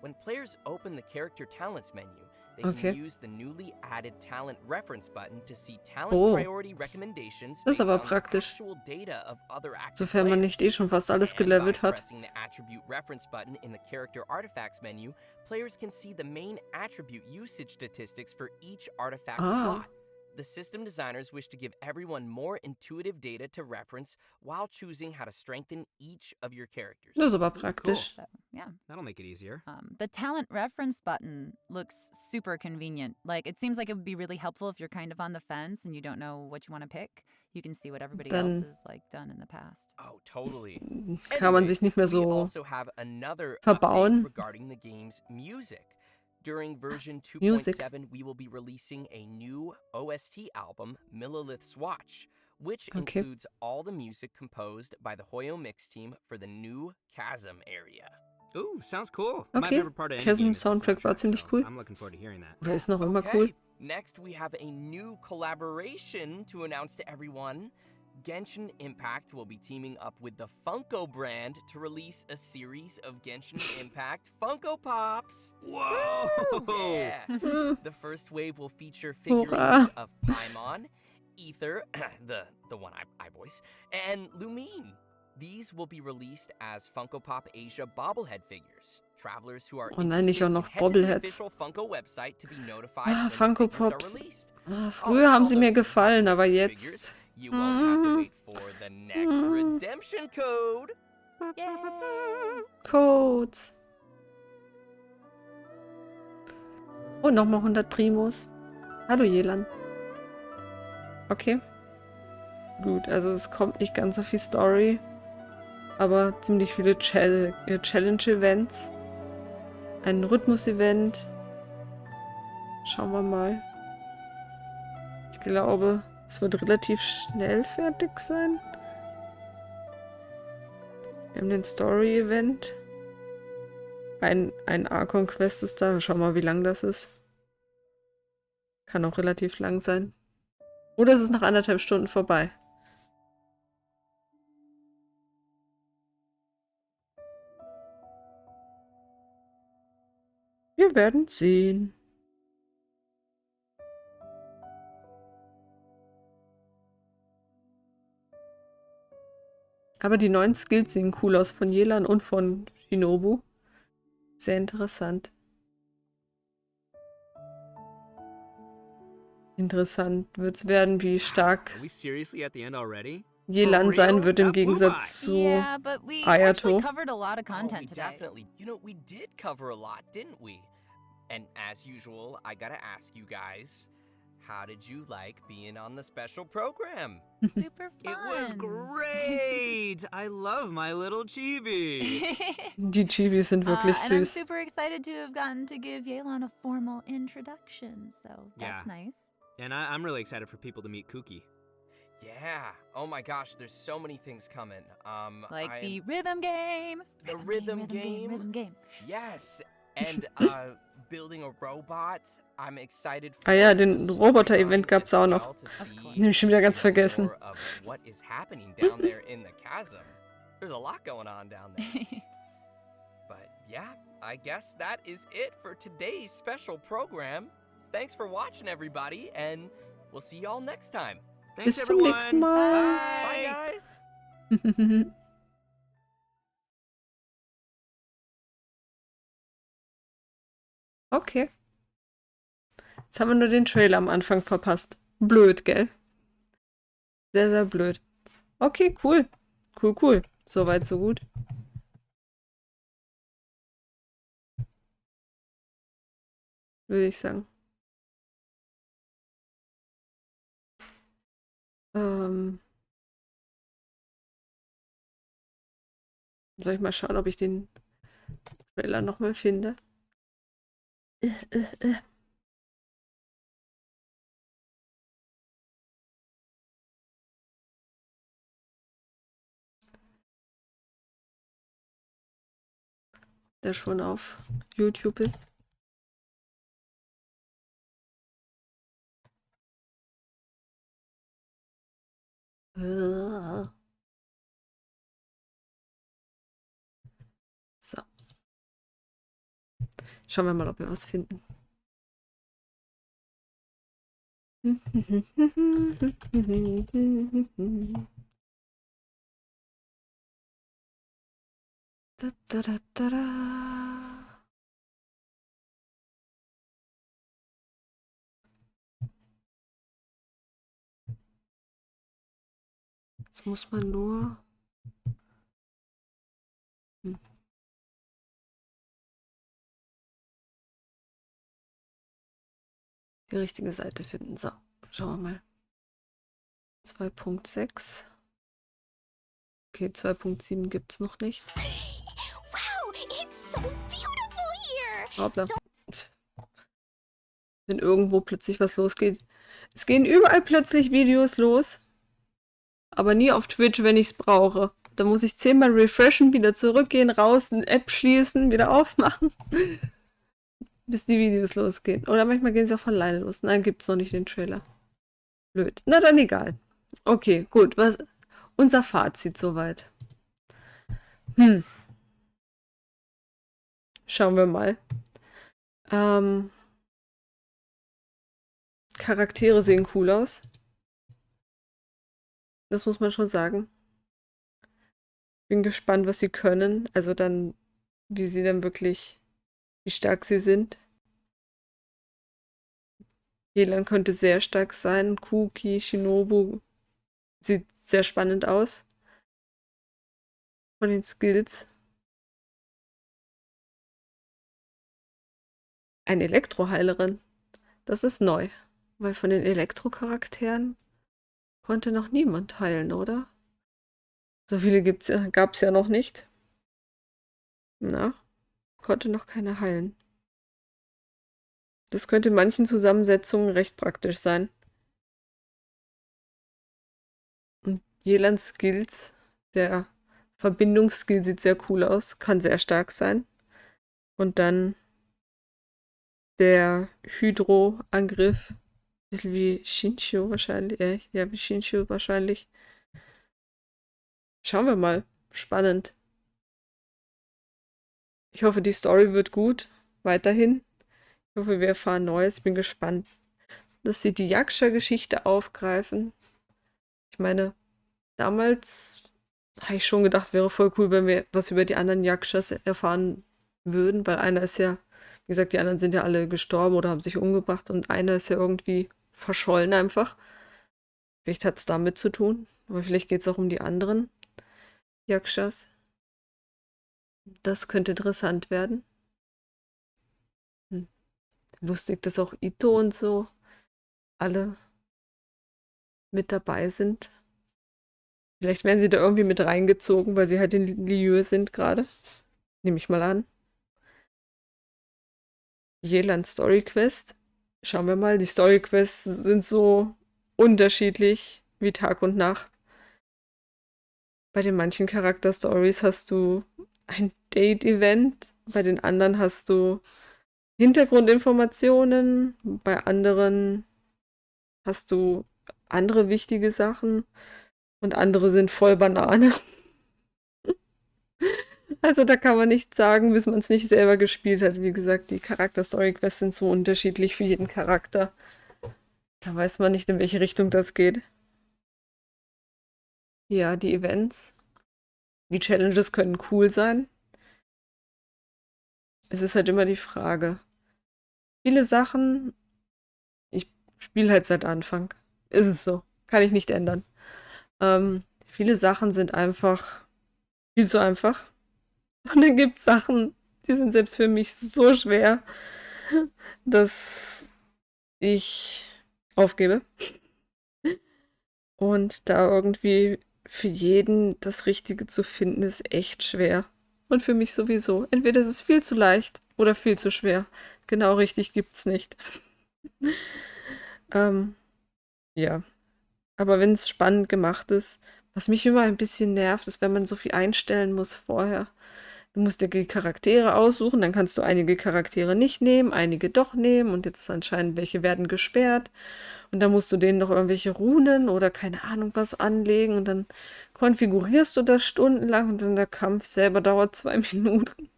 When players open the character talents menu, they Okay. can use the newly added talent reference button to see talent Oh. priority recommendations Das ist based aber on the praktisch. actual data of other active Sofern man players. nicht eh schon fast alles And by gelevelt hat. pressing the attribute reference button in the character artifacts menu, players can see the main attribute usage statistics for each artifact Ah. slot. The system designers wish to give everyone more intuitive data to reference while choosing how to strengthen each of your characters. Das ist aber Cool. praktisch. So, yeah. That'll make it easier. The talent reference button looks super convenient. Like, it seems like it would be really helpful if you're kind of on the fence and you don't know what you want to pick. You can see what everybody Dann- else has, like, done in the past. Oh, totally. Kann man Anyway, sich nicht mehr we so also have another verbauen. update regarding the game's music. During version Music. 2.7, we will be releasing a new OST album, Millilith's Watch, which Okay. includes all the music composed by the Hoyo Mix team for the new Chasm area. Ooh, sounds cool. My Okay. favorite part of any Chasm game is the Soundtrack war ziemlich so cool. I'm looking forward to hearing that. Oder ist noch immer cool. Next, we have a new collaboration to announce to everyone. Genshin Impact will be teaming up with the Funko brand to release a series of Genshin Impact Funko Pops. Whoa! Yeah. Hm. The first wave will feature Hurrah. figurines of Paimon, Ether, the one I voice, and Lumine. These will be released as Funko Pop Asia bobblehead figures. Travelers who are Oh nein, nicht auch interested noch can head to the Bobbleheads. official Funko website to be notified Ah, when Funko the figures are Pops. released. Ah, früher haben sie mir gefallen, aber Figures, jetzt... you won't have to wait for the next redemption code. Yay! Codes. Oh, nochmal 100 Primus. Hallo, Jelan. Okay. Gut, also es kommt nicht ganz so viel Story, aber ziemlich viele Challenge-Events. Ein Rhythmus-Event. Schauen wir mal. Ich glaube, es wird relativ schnell fertig sein. Wir haben den Story-Event. Ein Archon Quest ist da. Schau mal, wie lang das ist. Kann auch relativ lang sein. Oder es ist nach 1,5 Stunden vorbei. Wir werden sehen. Aber die neuen Skills sehen cool aus von Yelan und von Shinobu. Sehr interessant. Interessant wird es werden, wie stark Are we seriously at the end already? Yelan sein wird im That flew by. Gegensatz zu Yeah, but we Ayato. actually covered a lot of Oh, we content today. definitely. You know, we did cover a lot, didn't we? And as usual, I gotta ask you guys, how did you like being on the special program? Super fun. It was great! I love my little chibi. Die Chibis sind wirklich and I'm süß. super excited to have gotten to give Yelan a formal introduction, so that's Yeah. nice. And I'm really excited for people to meet Kuki. Yeah. Oh my gosh, there's so many things coming. Like I the am- rhythm game. The rhythm game? Rhythm game. Yes. And building a robot. I'm excited for Ah ja, the den story Roboter-Event run gab's as auch well noch. to Of see, course. Den hab ich schon wieder ganz you know, vergessen. more of what is happening down there in the chasm. There's a lot going on down there. But yeah, I guess that is it for today's special program. Thanks for watching, everybody, and we'll see y'all next time. Thanks, Bis zum everyone. nächsten Mal. Bye, guys. Okay. Jetzt haben wir nur den Trailer am Anfang verpasst. Blöd, gell? Sehr, sehr blöd. Okay, cool. Cool, cool. Soweit, so gut. Würde ich sagen. Soll ich mal schauen, ob ich den Trailer nochmal finde? Der schon auf YouTube ist. So. Schauen wir mal, ob wir was finden. Da, da, da, da, da. Jetzt muss man nur... die richtige Seite finden. So, schauen wir mal. 2.6. Okay, 2.7 gibt es noch nicht. Wow, it's so beautiful here! Hoppla. Wenn irgendwo plötzlich was losgeht. Es gehen überall plötzlich Videos los. Aber nie auf Twitch, wenn ich es brauche. Da muss ich 10-mal refreshen, wieder zurückgehen, raus, eine App schließen, wieder aufmachen. Bis die Videos losgehen. Oder manchmal gehen sie auch von alleine los. Nein, gibt es noch nicht den Trailer. Blöd. Na dann egal. Okay, gut. Was unser Fazit soweit. Schauen wir mal. Charaktere sehen cool aus. Das muss man schon sagen. Bin gespannt, was sie können. Also dann, wie sie dann wirklich, wie stark sie sind. Yelan könnte sehr stark sein. Kuki, Shinobu sieht sehr spannend aus. Von den Skills. Eine Elektroheilerin. Das ist neu. Weil von den Elektro-Charakteren konnte noch niemand heilen, oder? So viele gab es ja noch nicht. Na, konnte noch keiner heilen. Das könnte in manchen Zusammensetzungen recht praktisch sein. Und Yelans Skills, der Verbindungsskill sieht sehr cool aus, kann sehr stark sein. Und dann der Hydro-Angriff, bisschen wie Shincho wahrscheinlich, ja, wie Shincho wahrscheinlich. Schauen wir mal. Spannend. Ich hoffe, die Story wird gut. Weiterhin. Ich hoffe, wir erfahren Neues. Ich bin gespannt, dass sie die Yaksha-Geschichte aufgreifen. Ich meine, damals habe ich schon gedacht, wäre voll cool, wenn wir was über die anderen Yakshas erfahren würden, weil einer ist ja, wie gesagt, die anderen sind ja alle gestorben oder haben sich umgebracht und einer ist ja irgendwie verschollen einfach. Vielleicht hat es damit zu tun, aber vielleicht geht es auch um die anderen Yakshas. Das könnte interessant werden. Hm. Lustig, dass auch Ito und so alle mit dabei sind. Vielleicht werden sie da irgendwie mit reingezogen, weil sie halt in Lieu sind gerade. Nehme ich mal an. Jelan Story Quest. Schauen wir mal. Die Story Quests sind so unterschiedlich wie Tag und Nacht. Bei den manchen Charakter-Stories hast du ein Date-Event. Bei den anderen hast du Hintergrundinformationen. Bei anderen hast du andere wichtige Sachen. Und andere sind voll Banane. Also da kann man nicht sagen, bis man es nicht selber gespielt hat. Wie gesagt, die Charakter-Story-Quests sind so unterschiedlich für jeden Charakter. Da weiß man nicht, in welche Richtung das geht. Ja, die Events. Die Challenges können cool sein. Es ist halt immer die Frage. Viele Sachen, ich spiele halt seit Anfang. Ist es so. Kann ich nicht ändern. Viele Sachen sind einfach viel zu einfach. Und dann gibt es Sachen, die sind selbst für mich so schwer, dass ich aufgebe. Und da irgendwie für jeden das Richtige zu finden, ist echt schwer. Und für mich sowieso. Entweder ist es viel zu leicht oder viel zu schwer. Genau richtig gibt's nicht. Ja. Aber wenn es spannend gemacht ist, was mich immer ein bisschen nervt, ist, wenn man so viel einstellen muss vorher. Du musst dir die Charaktere aussuchen, dann kannst du einige Charaktere nicht nehmen, einige doch nehmen und jetzt ist anscheinend welche werden gesperrt und dann musst du denen noch irgendwelche Runen oder keine Ahnung was anlegen und dann konfigurierst du das stundenlang und dann der Kampf selber dauert 2 Minuten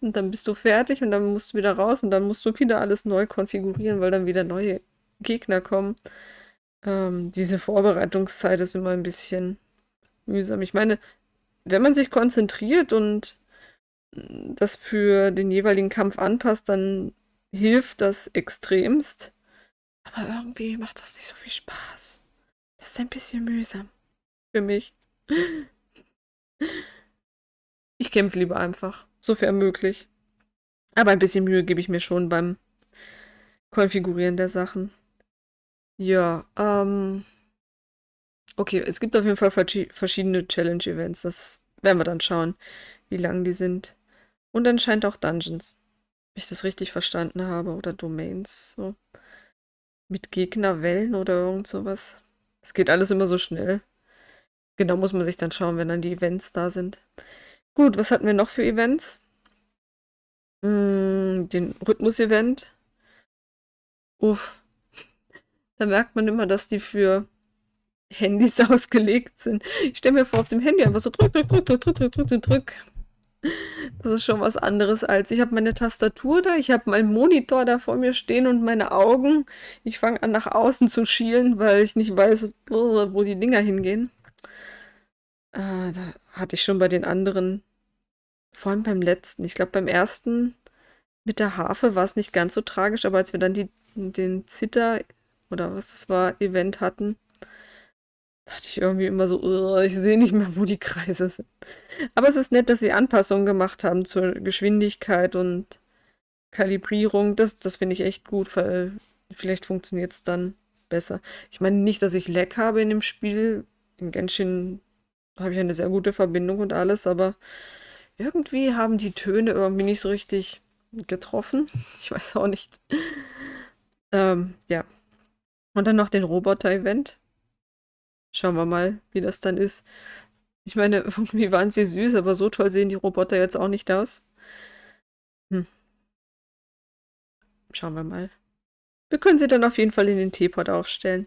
und dann bist du fertig und dann musst du wieder raus und dann musst du wieder alles neu konfigurieren, weil dann wieder neue Gegner kommen. Diese Vorbereitungszeit ist immer ein bisschen mühsam. Ich meine, wenn man sich konzentriert und das für den jeweiligen Kampf anpasst, dann hilft das extremst. Aber irgendwie macht das nicht so viel Spaß. Das ist ein bisschen mühsam für mich. Ich kämpfe lieber einfach, sofern möglich. Aber ein bisschen Mühe gebe ich mir schon beim Konfigurieren der Sachen. Ja, okay, es gibt auf jeden Fall verschiedene Challenge-Events. Das werden wir dann schauen, wie lang die sind. Und anscheinend auch Dungeons, wenn ich das richtig verstanden habe. Oder Domains, so. Mit Gegnerwellen oder irgend sowas. Es geht alles immer so schnell. Genau, muss man sich dann schauen, wenn dann die Events da sind. Gut, was hatten wir noch für Events? Den Rhythmus-Event. Uff. Da merkt man immer, dass die für Handys ausgelegt sind. Ich stelle mir vor, auf dem Handy einfach so drück, drück, drück, drück, drück, drück, drück, drück, drück. Das ist schon was anderes als ich habe meine Tastatur da, ich habe meinen Monitor da vor mir stehen und meine Augen. Ich fange an nach außen zu schielen, weil ich nicht weiß, wo die Dinger hingehen. Da hatte ich schon bei den anderen, vor allem beim letzten, ich glaube beim ersten mit der Harfe war es nicht ganz so tragisch, aber als wir dann den Zither oder was das war, Event hatten, dachte ich irgendwie immer so, ich sehe nicht mehr, wo die Kreise sind. Aber es ist nett, dass sie Anpassungen gemacht haben zur Geschwindigkeit und Kalibrierung. Das finde ich echt gut, weil vielleicht funktioniert es dann besser. Ich meine nicht, dass ich Lag habe in dem Spiel. In Genshin habe ich eine sehr gute Verbindung und alles, aber irgendwie haben die Töne irgendwie nicht so richtig getroffen. Ich weiß auch nicht. Ja. Und dann noch den Roboter-Event. Schauen wir mal, wie das dann ist. Ich meine, irgendwie waren sie süß, aber so toll sehen die Roboter jetzt auch nicht aus. Hm, schauen wir mal. Wir können sie dann auf jeden Fall in den Teepot aufstellen.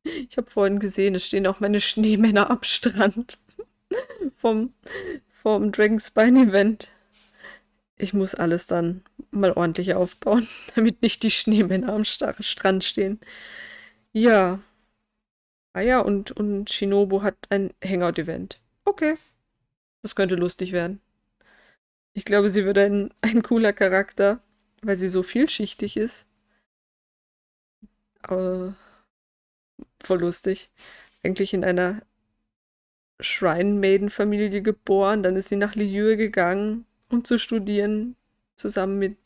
Ich habe vorhin gesehen, es stehen auch meine Schneemänner am Strand vom, vom Dragonspine-Event. Ich muss alles dann mal ordentlich aufbauen, damit nicht die Schneemänner am Strand stehen. Ja. Ah ja, und Shinobu hat ein Hangout-Event. Okay, das könnte lustig werden. Ich glaube, sie wird ein cooler Charakter, weil sie so vielschichtig ist. Aber voll lustig. Eigentlich in einer Shrine-Maiden-Familie geboren, dann ist sie nach Liyue gegangen, um zu studieren, zusammen mit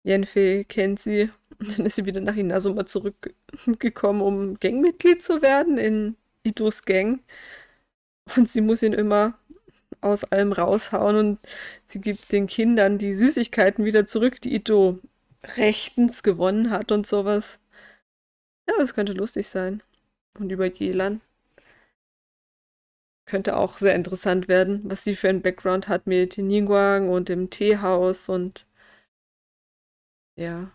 Yenfei Kenzie. Und dann ist sie wieder nach Inazuma zurückgekommen, um Gangmitglied zu werden in Itos Gang. Und sie muss ihn immer aus allem raushauen und sie gibt den Kindern die Süßigkeiten wieder zurück, die Ito rechtens gewonnen hat und sowas. Ja, das könnte lustig sein. Und über Jelan könnte auch sehr interessant werden, was sie für einen Background hat mit Ningguang und dem Teehaus und ja,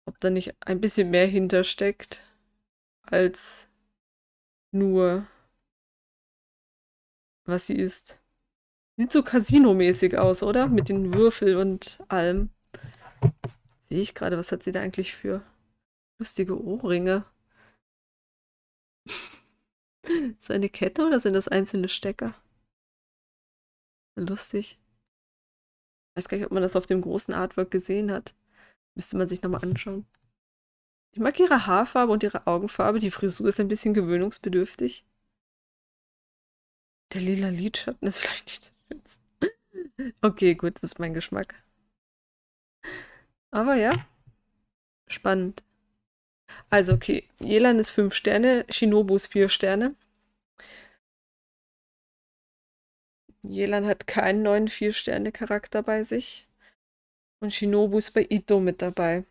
ob da nicht ein bisschen mehr hintersteckt als nur, was sie ist. Sieht so Casino-mäßig aus, oder? Mit den Würfel und allem. Sehe ich gerade, was hat sie da eigentlich für lustige Ohrringe? Ist das eine Kette oder sind das einzelne Stecker? Lustig. Ich weiß gar nicht, ob man das auf dem großen Artwork gesehen hat. Müsste man sich nochmal anschauen. Ich mag ihre Haarfarbe und ihre Augenfarbe. Die Frisur ist ein bisschen gewöhnungsbedürftig. Der lila Lidschatten ist vielleicht nicht so schön. Okay, gut, das ist mein Geschmack. Aber ja, spannend. Also, okay, Jelan ist 5 Sterne, Shinobu ist 4 Sterne. Jelan hat keinen neuen 4-Sterne-Charakter bei sich. Und Shinobu ist bei Ito mit dabei.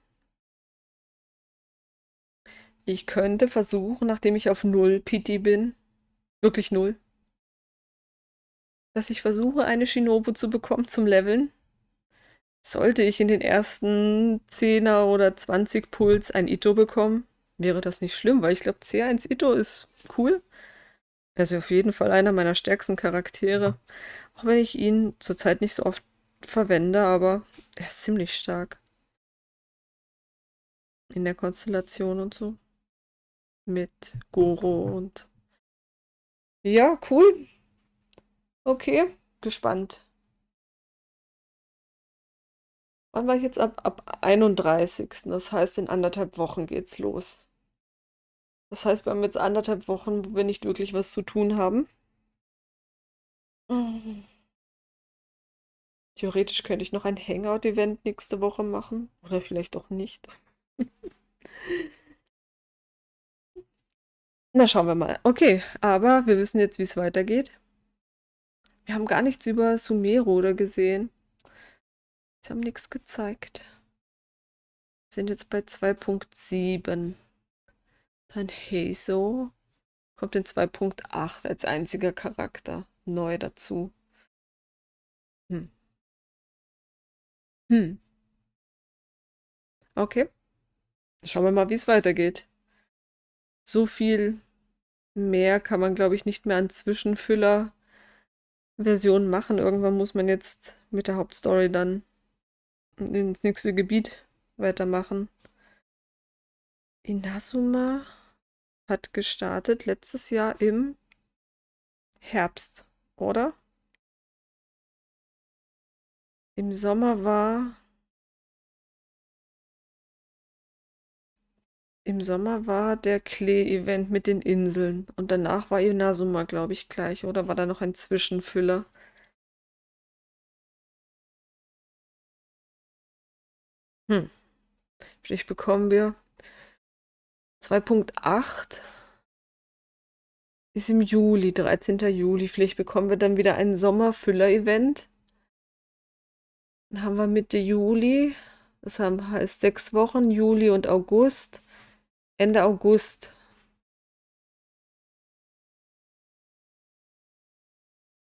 Ich könnte versuchen, nachdem ich auf 0 PT bin, wirklich 0, dass ich versuche, eine Shinobu zu bekommen zum Leveln. Sollte ich in den ersten 10er oder 20 Puls ein Ito bekommen, wäre das nicht schlimm, weil ich glaube, C1 Ito ist cool. Er ist auf jeden Fall einer meiner stärksten Charaktere. Auch wenn ich ihn zurzeit nicht so oft verwende, aber er ist ziemlich stark. In der Konstellation und so. Mit Goro und. Ja, cool. Okay, gespannt. Wann war ich jetzt ab 31.? Das heißt, in 1,5 Wochen geht's los. Das heißt, wir haben jetzt 1,5 Wochen, wo wir nicht wirklich was zu tun haben. Mhm. Theoretisch könnte ich noch ein Hangout-Event nächste Woche machen. Oder vielleicht auch nicht. Na, schauen wir mal. Okay, aber wir wissen jetzt, wie es weitergeht. Wir haben gar nichts über Sumero oder gesehen. Sie haben nichts gezeigt. Wir sind jetzt bei 2.7. Dann Heiso kommt in 2.8 als einziger Charakter neu dazu. Hm. Hm. Okay. Schauen wir mal, wie es weitergeht. So viel mehr kann man, glaube ich, nicht mehr an Zwischenfüller-Versionen machen. Irgendwann muss man jetzt mit der Hauptstory dann ins nächste Gebiet weitermachen. Inazuma hat gestartet letztes Jahr im Herbst, oder? Im Sommer war der Klee-Event mit den Inseln. Und danach war Inazuma, glaube ich, gleich. Oder war da noch ein Zwischenfüller? Hm. Vielleicht bekommen wir 2.8. Ist im Juli, 13. Juli. Vielleicht bekommen wir dann wieder ein Sommerfüller-Event. Dann haben wir Mitte Juli. Heißt 6 Wochen, Juli und August. Ende August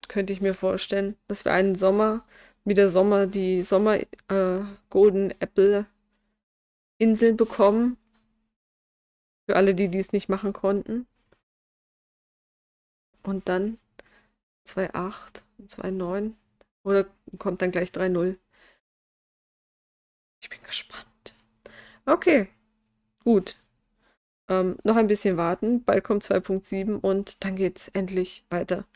könnte ich mir vorstellen, dass wir einen Sommer, wie der Sommer, die Sommer Golden Apple Inseln bekommen. Für alle, die dies nicht machen konnten. Und dann 2,8 und 2,9. Oder kommt dann gleich 3,0. Ich bin gespannt. Okay, gut. Noch ein bisschen warten. Bald kommt 2,7 und dann geht's endlich weiter.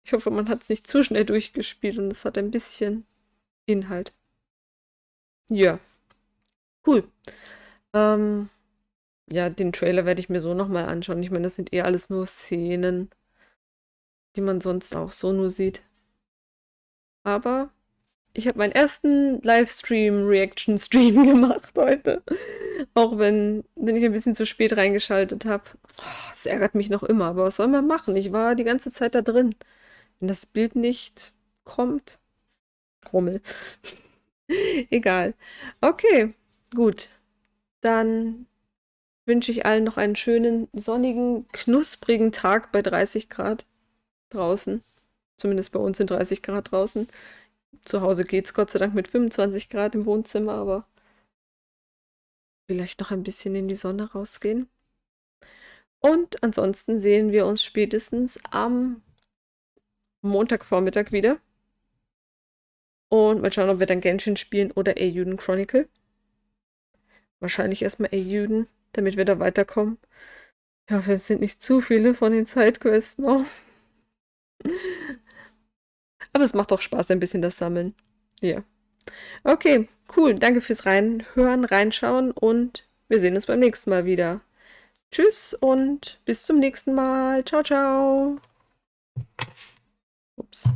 Ich hoffe, man hat es nicht zu schnell durchgespielt und es hat ein bisschen Inhalt. Ja, cool. Ja, den Trailer werde ich mir so nochmal anschauen. Ich meine, das sind alles nur Szenen, die man sonst auch so nur sieht. Aber ich habe meinen ersten Livestream-Reaction-Stream gemacht heute. Auch wenn ich ein bisschen zu spät reingeschaltet habe. Das ärgert mich noch immer, aber was soll man machen? Ich war die ganze Zeit da drin. Wenn das Bild nicht kommt, Grummel. Egal. Okay, gut. Dann wünsche ich allen noch einen schönen, sonnigen, knusprigen Tag bei 30 Grad draußen. Zumindest bei uns sind 30 Grad draußen. Zu Hause geht's Gott sei Dank mit 25 Grad im Wohnzimmer, aber vielleicht noch ein bisschen in die Sonne rausgehen. Und ansonsten sehen wir uns spätestens am Montagvormittag wieder. Und mal schauen, ob wir dann Genshin spielen oder Eiyuden Chronicle. Wahrscheinlich erstmal Eiyuden, damit wir da weiterkommen. Ich hoffe, es sind nicht zu viele von den Sidequests noch. Aber es macht auch Spaß, ein bisschen das Sammeln. Ja. Okay, cool. Danke fürs Reinhören, Reinschauen und wir sehen uns beim nächsten Mal wieder. Tschüss und bis zum nächsten Mal. Ciao, ciao. Ups.